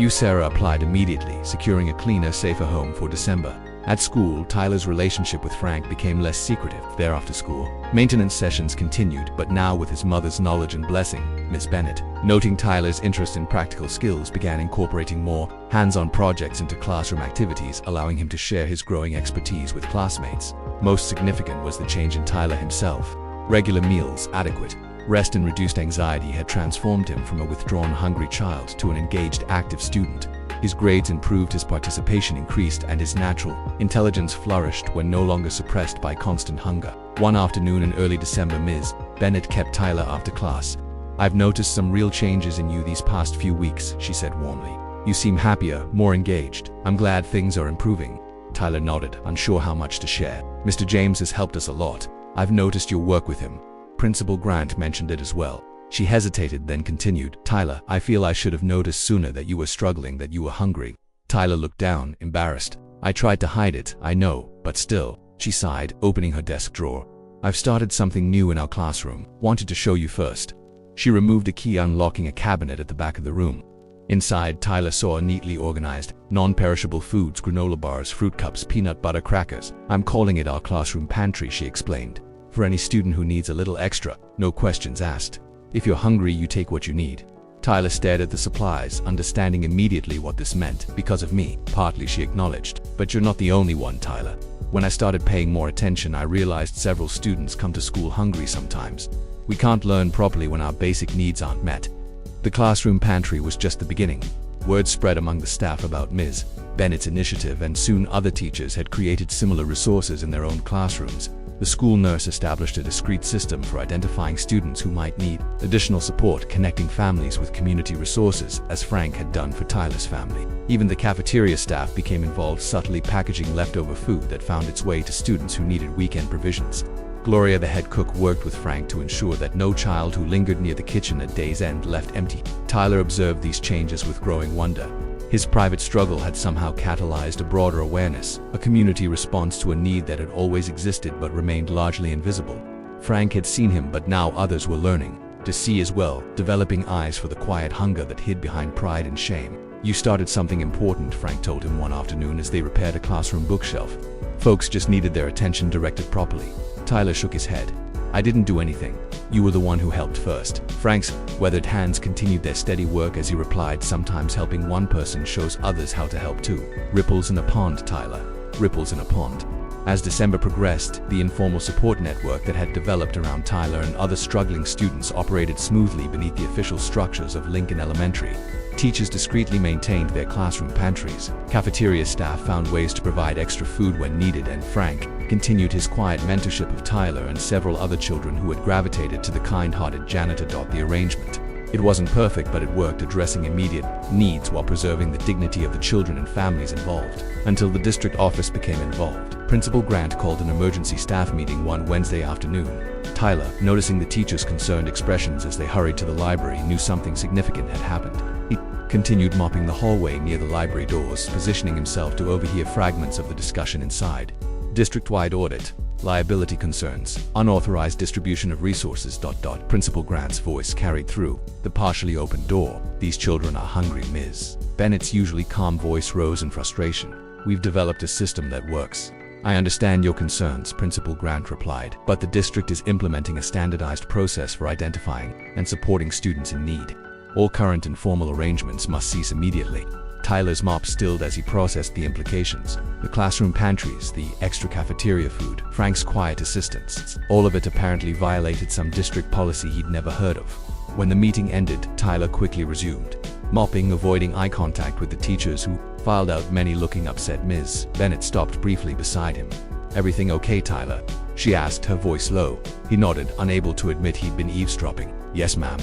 Sarah applied immediately, securing a cleaner, safer home for December. At school, Tyler's relationship with Frank became less secretive. There after school, maintenance sessions continued, but now with his mother's knowledge and blessing. Miss Bennett, noting Tyler's interest in practical skills, began incorporating more hands-on projects into classroom activities, allowing him to share his growing expertise with classmates. Most significant was the change in Tyler himself. Regular meals, adequate rest, and reduced anxiety had transformed him from a withdrawn, hungry child to an engaged, active student. His grades improved, his participation increased, and his natural intelligence flourished when no longer suppressed by constant hunger. One afternoon in early December, Ms. Bennett kept Tyler after class. I've noticed some real changes in you these past few weeks, she said warmly. You seem happier, more engaged. I'm glad things are improving. Tyler nodded, unsure how much to share. Mr. James has helped us a lot. I've noticed your work with him. Principal Grant mentioned it as well. She hesitated, then continued. Tyler, I feel I should have noticed sooner that you were struggling, that you were hungry. Tyler looked down, embarrassed. I tried to hide it, I know, but still. She sighed, opening her desk drawer. I've started something new in our classroom. Wanted to show you first. She removed a key, unlocking a cabinet at the back of the room. Inside, Tyler saw a neatly organized, non-perishable foods, granola bars, fruit cups, peanut butter crackers. I'm calling it our classroom pantry, she explained. For any student who needs a little extra, no questions asked. If you're hungry, you take what you need. Tyler stared at the supplies, understanding immediately what this meant. Because of me, partly, she acknowledged. But you're not the only one, Tyler. When I started paying more attention, I realized several students come to school hungry sometimes. We can't learn properly when our basic needs aren't met. The classroom pantry was just the beginning. Word spread among the staff about Ms. Bennett's initiative, and soon other teachers had created similar resources in their own classrooms. The school nurse established a discrete system for identifying students who might need additional support, connecting families with community resources, as Frank had done for Tyler's family. Even the cafeteria staff became involved, subtly packaging leftover food that found its way to students who needed weekend provisions. Gloria, the head cook, worked with Frank to ensure that no child who lingered near the kitchen at day's end left empty. Tyler observed these changes with growing wonder. His private struggle had somehow catalyzed a broader awareness, a community response to a need that had always existed but remained largely invisible. Frank had seen him, but now others were learning to see as well, developing eyes for the quiet hunger that hid behind pride and shame. "You started something important," Frank told him one afternoon as they repaired a classroom bookshelf. "Folks just needed their attention directed properly." Tyler shook his head. "I didn't do anything. You were the one who helped first." Frank's weathered hands continued their steady work as he replied, "Sometimes helping one person shows others how to help too. Ripples in a pond, Tyler. Ripples in a pond." As December progressed, the informal support network that had developed around Tyler and other struggling students operated smoothly beneath the official structures of Lincoln Elementary. Teachers discreetly maintained their classroom pantries. Cafeteria staff found ways to provide extra food when needed, and Frank continued his quiet mentorship of Tyler and several other children who had gravitated to the kind-hearted Janitor. The arrangement. It wasn't perfect, but it worked, addressing immediate needs while preserving the dignity of the children and families involved. Until the district office became involved. Principal Grant called an emergency staff meeting one Wednesday afternoon. Tyler, noticing the teachers' concerned expressions as they hurried to the library, knew something significant had happened. He continued mopping the hallway near the library doors, positioning himself to overhear fragments of the discussion inside. District-wide audit, liability concerns, unauthorized distribution of resources. Principal Grant's voice carried through the partially opened door. "These children are hungry, Ms. Bennett's usually calm voice rose in frustration. "We've developed a system that works." "I understand your concerns," Principal Grant replied, "but the district is implementing a standardized process for identifying and supporting students in need. All current informal arrangements must cease immediately." Tyler's mop stilled as he processed the implications. The classroom pantries, the extra cafeteria food, Frank's quiet assistance, all of it apparently violated some district policy he'd never heard of. When the meeting ended, Tyler quickly resumed mopping, avoiding eye contact with the teachers who filed out, many looking upset. Ms. Bennett stopped briefly beside him. "Everything okay, Tyler?" she asked, her voice low. He nodded, unable to admit he'd been eavesdropping. "Yes, ma'am.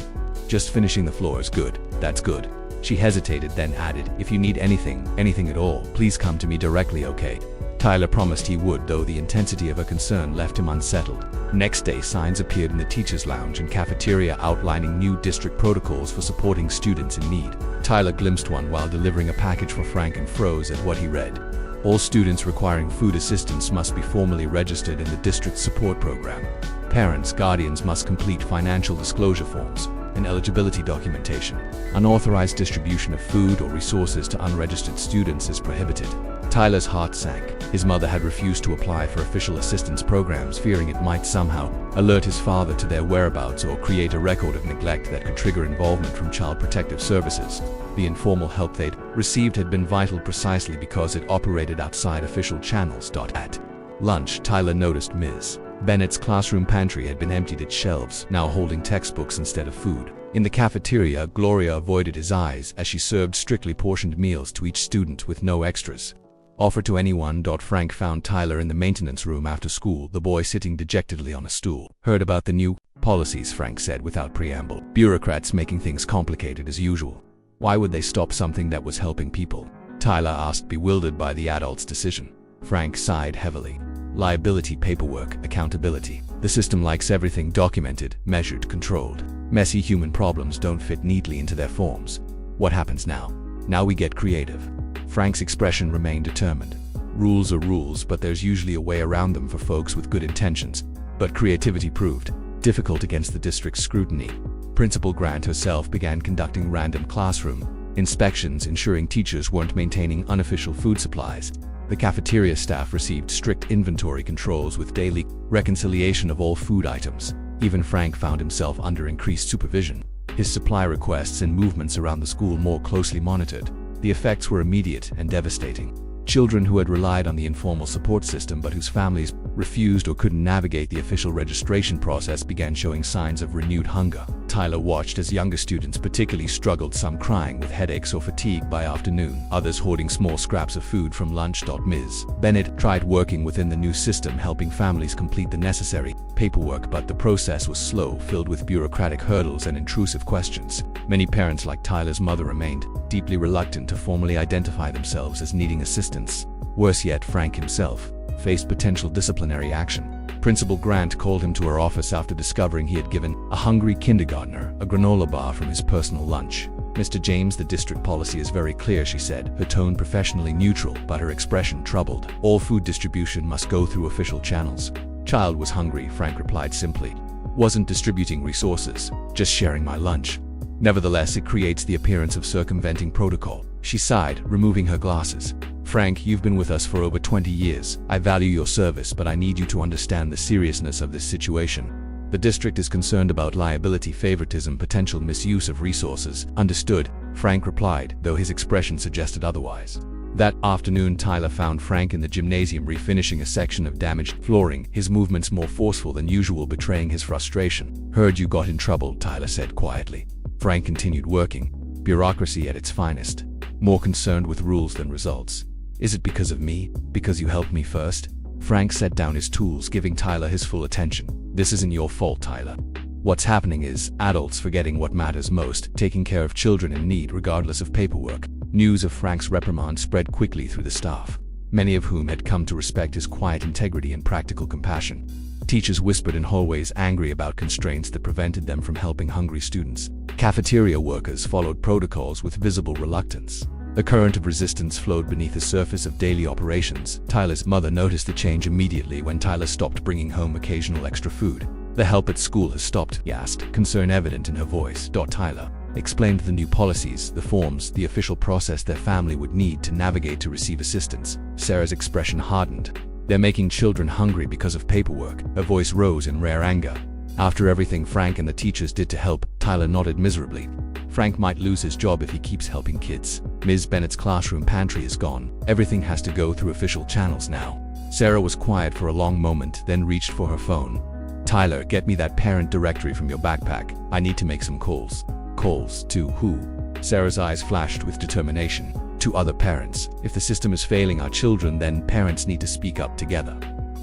Just finishing the floors." "Good. That's good." She hesitated, then added, "If you need anything at all, please come to me directly, okay?" Tyler promised he would, though the intensity of her concern left him unsettled. Next day, signs appeared in the teachers' lounge and cafeteria outlining new district protocols for supporting students in need. Tyler glimpsed one while delivering a package for Frank and froze at what he read. "All students requiring food assistance must be formally registered in the district's support program. Parents, guardians must complete financial disclosure forms and eligibility documentation. Unauthorized distribution of food or resources to unregistered students is prohibited." Tyler's heart sank. His mother had refused to apply for official assistance programs, fearing it might somehow alert his father to their whereabouts or create a record of neglect that could trigger involvement from Child Protective Services. The informal help they'd received had been vital precisely because it operated outside official channels. At lunch, Tyler noticed Ms. Bennett's classroom pantry had been emptied, its shelves now holding textbooks instead of food. In the cafeteria, Gloria avoided his eyes as she served strictly portioned meals to each student with no extras. "Offer to anyone." Frank found Tyler in the maintenance room after school, the boy sitting dejectedly on a stool. "Heard about the new policies," Frank said without preamble. "Bureaucrats making things complicated as usual." "Why would they stop something that was helping people?" Tyler asked, bewildered by the adult's decision. Frank sighed heavily. "Liability, paperwork, accountability. The system likes everything documented, measured, controlled. Messy human problems don't fit neatly into their forms. What happens now? Now we get creative." Frank's expression remained determined. "Rules are rules, but there's usually a way around them for folks with good intentions." But creativity proved difficult against the district's scrutiny. Principal Grant herself began conducting random classroom inspections, ensuring teachers weren't maintaining unofficial food supplies. The cafeteria staff received strict inventory controls with daily reconciliation of all food items. Even Frank found himself under increased supervision. his supply requests and movements around the school more closely monitored. The effects were immediate and devastating. Children who had relied on the informal support system but whose families refused or couldn't navigate the official registration process began showing signs of renewed hunger. Tyler watched as younger students particularly struggled, some crying with headaches or fatigue by afternoon, others hoarding small scraps of food from lunch. Ms. Bennett tried working within the new system, helping families complete the necessary paperwork, but the process was slow, filled with bureaucratic hurdles and intrusive questions. Many parents, like Tyler's mother, remained deeply reluctant to formally identify themselves as needing assistance. Worse yet, Frank himself faced potential disciplinary action. Principal Grant called him to her office after discovering he had given a hungry kindergartner a granola bar from his personal lunch. "Mr. James, the district policy is very clear," she said, her tone professionally neutral, but her expression troubled. "All food distribution must go through official channels." "Child was hungry," Frank replied simply. "Wasn't distributing resources, just sharing my lunch." "Nevertheless, it creates the appearance of circumventing protocol." She sighed, removing her glasses. "Frank, you've been with us for over 20 years. I value your service, but I need you to understand the seriousness of this situation. The district is concerned about liability, favoritism, potential misuse of resources." "Understood," Frank replied, though his expression suggested otherwise. That afternoon, Tyler found Frank in the gymnasium refinishing a section of damaged flooring, his movements more forceful than usual, betraying his frustration. "Heard you got in trouble," Tyler said quietly. Frank continued working. Bureaucracy at its finest. More concerned with rules than results. "Is it because of me? Because you helped me first?" Frank set down his tools, giving Tyler his full attention. "This isn't your fault, Tyler. What's happening is adults forgetting what matters most, taking care of children in need regardless of paperwork." News of Frank's reprimand spread quickly through the staff, many of whom had come to respect his quiet integrity and practical compassion. Teachers whispered in hallways, angry about constraints that prevented them from helping hungry students. Cafeteria workers followed protocols with visible reluctance. A current of resistance flowed beneath the surface of daily operations. Tyler's mother noticed the change immediately when Tyler stopped bringing home occasional extra food. "The help at school has stopped?" he asked, concern evident in her voice. Tyler explained the new policies, the forms, the official process their family would need to navigate to receive assistance. Sarah's expression hardened. "They're making children hungry because of paperwork." Her voice rose in rare anger. "After everything Frank and the teachers did to help," Tyler nodded miserably. "Frank might lose his job if he keeps helping kids. Ms. Bennett's classroom pantry is gone. Everything has to go through official channels now." Sarah was quiet for a long moment, then reached for her phone. "Tyler, get me that parent directory from your backpack. I need to make some calls." "Calls? To who?" Sarah's eyes flashed with determination. "To other parents. If the system is failing our children, then parents need to speak up together."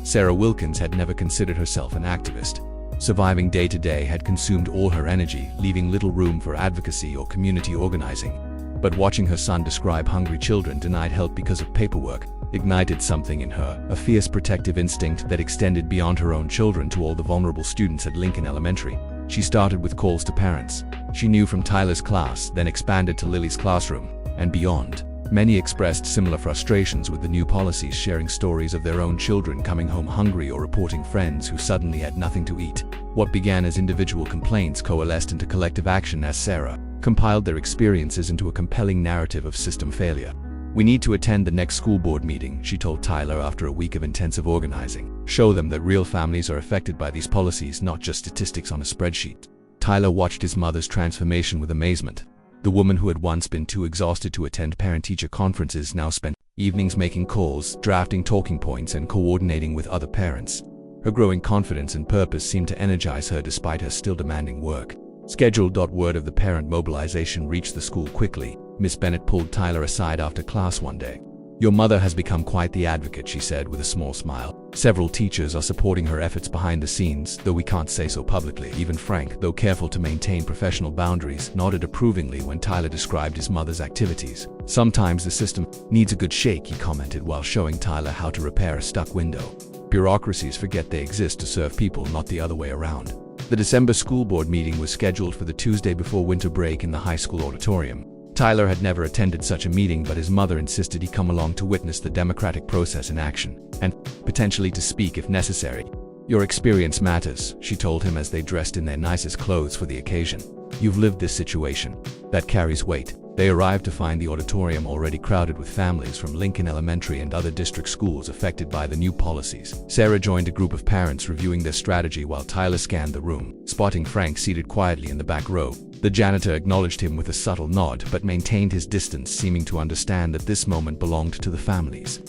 Sarah Wilkins had never considered herself an activist. Surviving day to day had consumed all her energy, leaving little room for advocacy or community organizing. But watching her son describe hungry children denied help because of paperwork ignited something in her, a fierce protective instinct that extended beyond her own children to all the vulnerable students at Lincoln Elementary. She started with calls to parents she knew from Tyler's class, then expanded to Lily's classroom and beyond. Many expressed similar frustrations with the new policies, sharing stories of their own children coming home hungry or reporting friends who suddenly had nothing to eat. What began as individual complaints coalesced into collective action as Sarah compiled their experiences into a compelling narrative of system failure. "We need to attend the next school board meeting," she told Tyler after a week of intensive organizing. "Show them that real families are affected by these policies, not just statistics on a spreadsheet." Tyler watched his mother's transformation with amazement. The woman who had once been too exhausted to attend parent-teacher conferences now spent evenings making calls, drafting talking points, and coordinating with other parents. Her growing confidence and purpose seemed to energize her despite her still demanding work. Scheduled. Word of the parent mobilization reached the school quickly. Miss Bennett pulled Tyler aside after class one day. "Your mother has become quite the advocate," she said with a small smile. "Several teachers are supporting her efforts behind the scenes, though we can't say so publicly." Even Frank, though careful to maintain professional boundaries, nodded approvingly when Tyler described his mother's activities. "Sometimes the system needs a good shake," he commented while showing Tyler how to repair a stuck window. "Bureaucracies forget they exist to serve people, not the other way around." The December school board meeting was scheduled for the Tuesday before winter break in the high school auditorium. Tyler had never attended such a meeting, but his mother insisted he come along to witness the democratic process in action, and potentially to speak if necessary. "Your experience matters," she told him as they dressed in their nicest clothes for the occasion. "You've lived this situation. That carries weight." They arrived to find the auditorium already crowded with families from Lincoln Elementary and other district schools affected by the new policies. Sarah joined a group of parents reviewing their strategy while Tyler scanned the room, spotting Frank seated quietly in the back row. The janitor acknowledged him with a subtle nod but maintained his distance, seeming to understand that this moment belonged to the families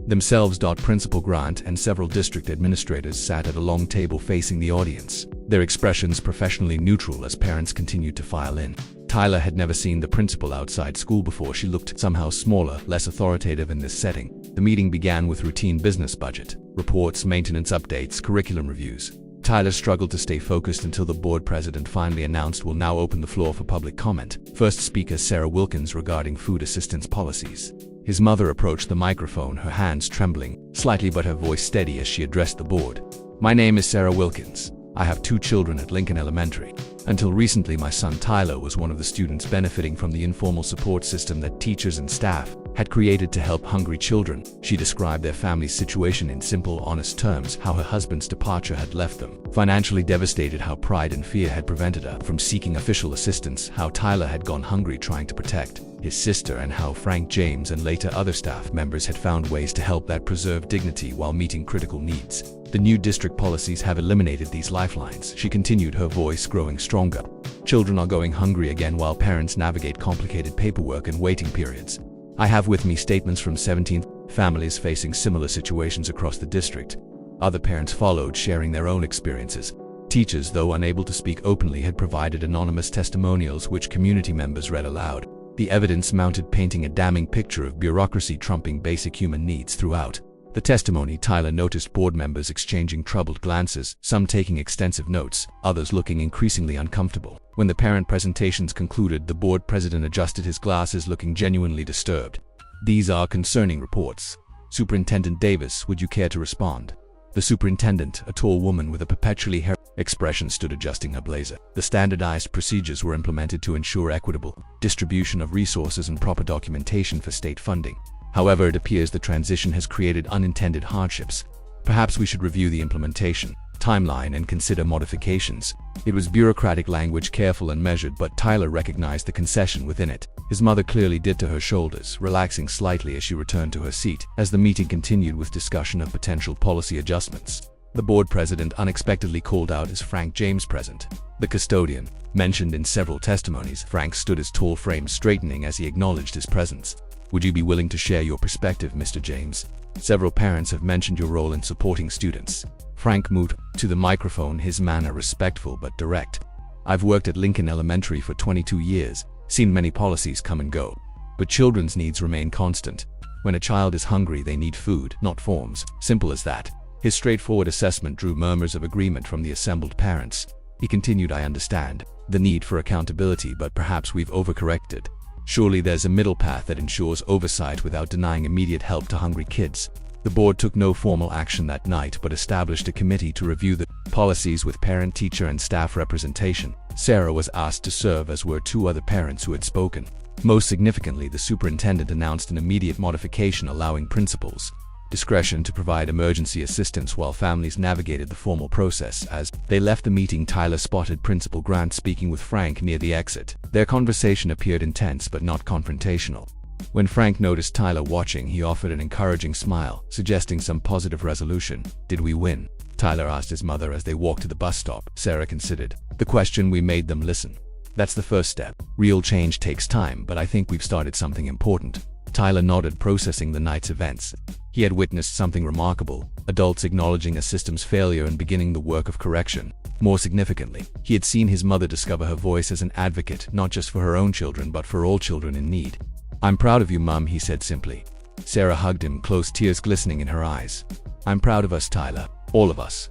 themselves. Principal Grant and several district administrators sat at a long table facing the audience, their expressions professionally neutral as parents continued to file in. Tyler had never seen the principal outside school before. She looked somehow smaller, less authoritative in this setting. The meeting began with routine business budget, reports, maintenance updates, curriculum reviews. Tyler struggled to stay focused until the board president finally announced, "We'll now open the floor for public comment." First speaker Sarah Wilkins regarding food assistance policies. His mother approached the microphone, her hands trembling slightly but her voice steady as she addressed the board. "My name is Sarah Wilkins. I have 2 children at Lincoln Elementary. Until recently, my son Tyler was one of the students benefiting from the informal support system that teachers and staff had created to help hungry children." She described their family's situation in simple, honest terms: how her husband's departure had left them financially devastated, how pride and fear had prevented her from seeking official assistance, how Tyler had gone hungry trying to protect his sister, and how Frank, James, and later other staff members had found ways to help that preserve dignity while meeting critical needs. "The new district policies have eliminated these lifelines," she continued, her voice growing stronger. "Children are going hungry again while parents navigate complicated paperwork and waiting periods. I have with me statements from 17 families facing similar situations across the district." Other parents followed, sharing their own experiences. Teachers, though unable to speak openly, had provided anonymous testimonials which community members read aloud. The evidence mounted, painting a damning picture of bureaucracy trumping basic human needs throughout the testimony. Tyler noticed board members exchanging troubled glances, some taking extensive notes, others looking increasingly uncomfortable. When the parent presentations concluded, the board president adjusted his glasses, looking genuinely disturbed. "These are concerning reports. Superintendent Davis, would you care to respond?" The superintendent, a tall woman with a perpetually hair expression, stood adjusting her blazer. The standardized procedures were implemented to ensure equitable distribution of resources and proper documentation for state funding. However, it appears the transition has created unintended hardships. "Perhaps we should review the implementation timeline and consider modifications." It was bureaucratic language, careful and measured, but Tyler recognized the concession within it. His mother clearly did to her shoulders, relaxing slightly as she returned to her seat. As the meeting continued with discussion of potential policy adjustments, the board president unexpectedly called out, "Is Frank James present?" The custodian, mentioned in several testimonies. Frank stood, his tall frame straightening as he acknowledged his presence. "Would you be willing to share your perspective, Mr. James? Several parents have mentioned your role in supporting students." Frank moved to the microphone, his manner respectful but direct. "I've worked at Lincoln Elementary for 22 years, seen many policies come and go, but children's needs remain constant. When a child is hungry, they need food, not forms. Simple as that." His straightforward assessment drew murmurs of agreement from the assembled parents. He continued, "I understand the need for accountability, but perhaps we've overcorrected. Surely there's a middle path that ensures oversight without denying immediate help to hungry kids." The board took no formal action that night, but established a committee to review the policies with parent, teacher, and staff representation. Sarah was asked to serve, as were 2 other parents who had spoken. Most significantly, the superintendent announced an immediate modification allowing principals discretion to provide emergency assistance while families navigated the formal process. As they left the meeting, Tyler spotted Principal Grant speaking with Frank near the exit. Their conversation appeared intense but not confrontational. When Frank noticed Tyler watching, he offered an encouraging smile, suggesting some positive resolution. "Did we win?" Tyler asked his mother as they walked to the bus stop. Sarah considered the question. "We made them listen. That's the first step. Real change takes time, but I think we've started something important." Tyler nodded, processing the night's events. He had witnessed something remarkable: adults acknowledging a system's failure and beginning the work of correction. More significantly, he had seen his mother discover her voice as an advocate, not just for her own children, but for all children in need. "I'm proud of you, Mum," he said simply. Sarah hugged him close, tears glistening in her eyes. "I'm proud of us, Tyler. All of us."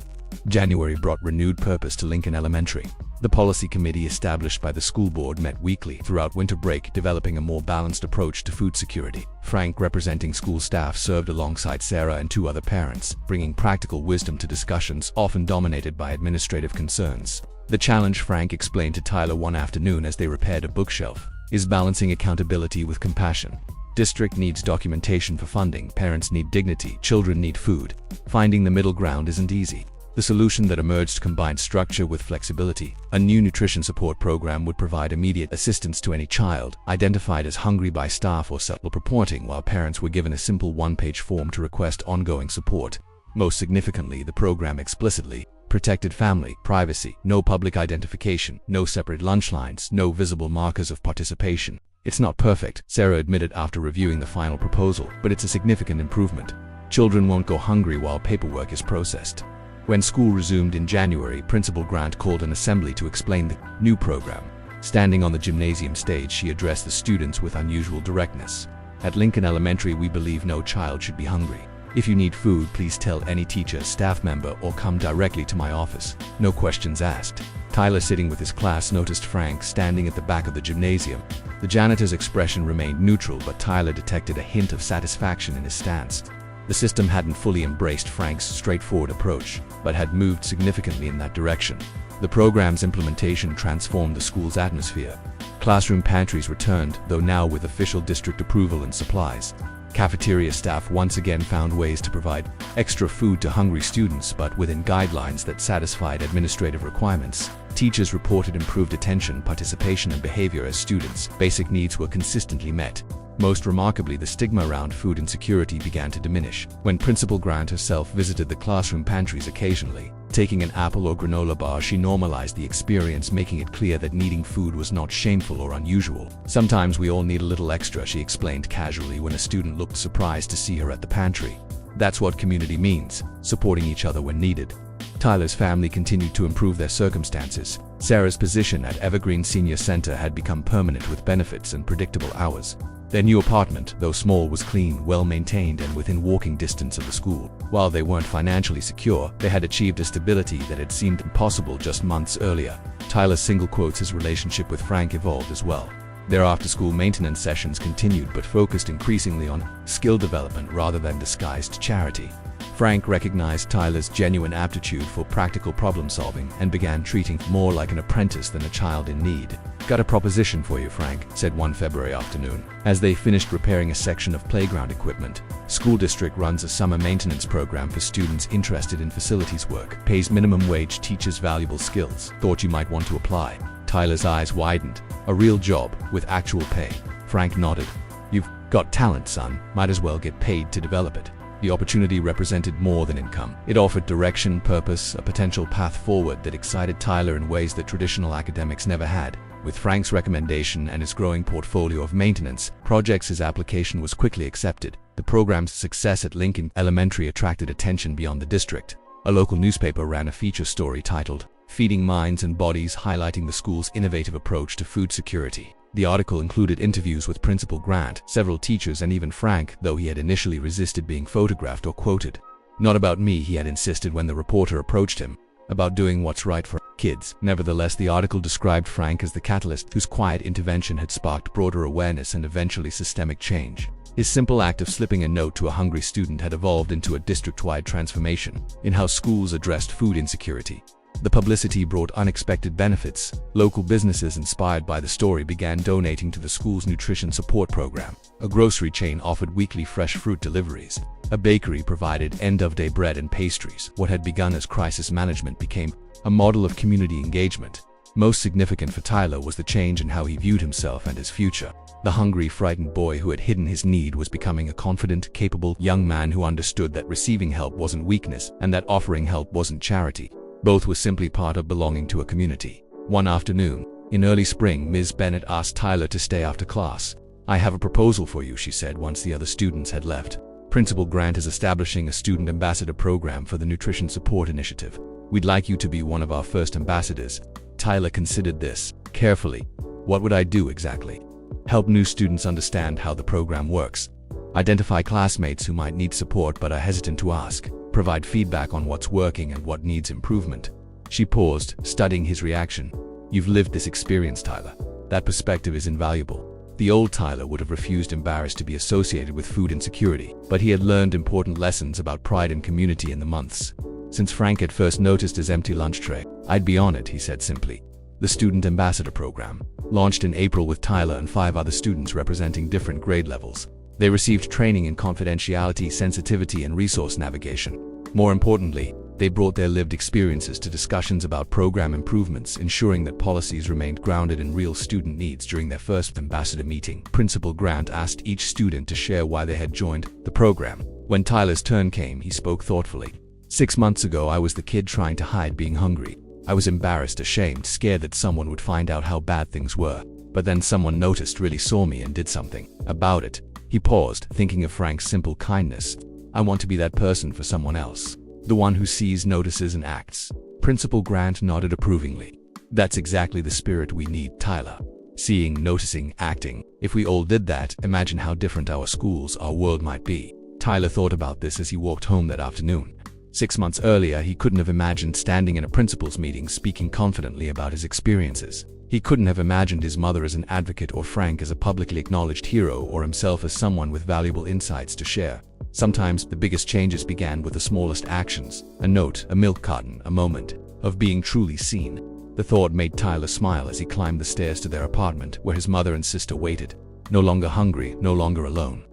January brought renewed purpose to Lincoln Elementary. The policy committee established by the school board met weekly throughout winter break, developing a more balanced approach to food security. Frank, representing school staff, served alongside Sarah and 2 other parents, bringing practical wisdom to discussions often dominated by administrative concerns. The challenge, Frank explained to Tyler one afternoon as they repaired a bookshelf, is balancing accountability with compassion. District needs documentation for funding, parents need dignity, children need food. Finding the middle ground isn't easy. The solution that emerged combined structure with flexibility. A new nutrition support program would provide immediate assistance to any child identified as hungry by staff or self-reporting, while parents were given a simple one-page form to request ongoing support. Most significantly, the program explicitly protected family privacy, no public identification, no separate lunch lines, no visible markers of participation. It's not perfect, Sarah admitted after reviewing the final proposal, but it's a significant improvement. Children won't go hungry while paperwork is processed. When school resumed in January, Principal Grant called an assembly to explain the new program. Standing on the gymnasium stage, she addressed the students with unusual directness. At Lincoln Elementary, we believe no child should be hungry. If you need food, please tell any teacher, staff member, or come directly to my office. No questions asked. Tyler, sitting with his class, noticed Frank standing at the back of the gymnasium. The janitor's expression remained neutral, but Tyler detected a hint of satisfaction in his stance. The system hadn't fully embraced Frank's straightforward approach, but had moved significantly in that direction. The program's implementation transformed the school's atmosphere. Classroom pantries returned, though now with official district approval and supplies. Cafeteria staff once again found ways to provide extra food to hungry students, but within guidelines that satisfied administrative requirements. Teachers reported improved attention, participation, and behavior as students' basic needs were consistently met. Most remarkably, the stigma around food insecurity began to diminish. When Principal Grant herself visited the classroom pantries occasionally, taking an apple or granola bar, she normalized the experience, making it clear that needing food was not shameful or unusual. Sometimes we all need a little extra, she explained casually when a student looked surprised to see her at the pantry. That's what community means, supporting each other when needed. Tyler's family continued to improve their circumstances. Sarah's position at Evergreen Senior Center had become permanent with benefits and predictable hours. Their new apartment, though small, was clean, well-maintained, and within walking distance of the school. While they weren't financially secure, they had achieved a stability that had seemed impossible just months earlier. Tyler single quotes his relationship with Frank evolved as well. Their after-school maintenance sessions continued, but focused increasingly on skill development rather than disguised charity. Frank recognized Tyler's genuine aptitude for practical problem-solving and began treating him more like an apprentice than a child in need. "Got a proposition for you, Frank," said one February afternoon, as they finished repairing a section of playground equipment. School district runs a summer maintenance program for students interested in facilities work. Pays minimum wage, teaches valuable skills. Thought you might want to apply. Tyler's eyes widened. "A real job, with actual pay?" Frank nodded. "You've got talent, son. Might as well get paid to develop it." The opportunity represented more than income. It offered direction, purpose, a potential path forward that excited Tyler in ways that traditional academics never had. With Frank's recommendation and his growing portfolio of maintenance projects, his application was quickly accepted. The program's success at Lincoln Elementary attracted attention beyond the district. A local newspaper ran a feature story titled, "Feeding Minds and Bodies," highlighting the school's innovative approach to food security. The article included interviews with Principal Grant, several teachers, and even Frank, though he had initially resisted being photographed or quoted. "Not about me," he had insisted when the reporter approached him. "About doing what's right for kids." Nevertheless, the article described Frank as the catalyst whose quiet intervention had sparked broader awareness and eventually systemic change. His simple act of slipping a note to a hungry student had evolved into a district-wide transformation in how schools addressed food insecurity. The publicity brought unexpected benefits. Local businesses inspired by the story began donating to the school's nutrition support program. A grocery chain offered weekly fresh fruit deliveries. A bakery provided end-of-day bread and pastries. What had begun as crisis management became a model of community engagement. Most significant for Tyler was the change in how he viewed himself and his future. The hungry, frightened boy who had hidden his need was becoming a confident, capable young man who understood that receiving help wasn't weakness and that offering help wasn't charity. Both were simply part of belonging to a community. One afternoon, in early spring, Ms. Bennett asked Tyler to stay after class. "I have a proposal for you," she said once the other students had left. "Principal Grant is establishing a student ambassador program for the Nutrition Support Initiative. We'd like you to be one of our first ambassadors." Tyler considered this carefully. "What would I do exactly?" "Help new students understand how the program works. Identify classmates who might need support but are hesitant to ask. Provide feedback on what's working and what needs improvement." She paused, studying his reaction. "You've lived this experience, Tyler. That perspective is invaluable." The old Tyler would have refused, embarrassed to be associated with food insecurity, but he had learned important lessons about pride and community in the months since Frank had first noticed his empty lunch tray. "I'd be on it," he said simply. The Student Ambassador Program launched in April with Tyler and 5 other students representing different grade levels. They received training in confidentiality, sensitivity, and resource navigation. More importantly, They brought their lived experiences to discussions about program improvements, ensuring that policies remained grounded in real student needs. During their first ambassador meeting, Principal Grant asked each student to share why they had joined the program. When Tyler's turn came, he spoke thoughtfully. 6 months ago, I was the kid trying to hide being hungry. I was embarrassed, ashamed, scared that someone would find out how bad things were. But then someone noticed, really saw me, and did something about it. He paused, thinking of Frank's simple kindness. I want to be that person for someone else. The one who sees, notices, and acts. Principal Grant nodded approvingly. That's exactly the spirit we need, Tyler. Seeing, noticing, acting. If we all did that, imagine how different our schools, our world might be. Tyler thought about this as he walked home that afternoon. 6 months earlier, he couldn't have imagined standing in a principal's meeting speaking confidently about his experiences. He couldn't have imagined his mother as an advocate, or Frank as a publicly acknowledged hero, or himself as someone with valuable insights to share. Sometimes the biggest changes began with the smallest actions. A note, a milk carton, a moment of being truly seen. The thought made Tyler smile as he climbed the stairs to their apartment, where his mother and sister waited. No longer hungry, no longer alone.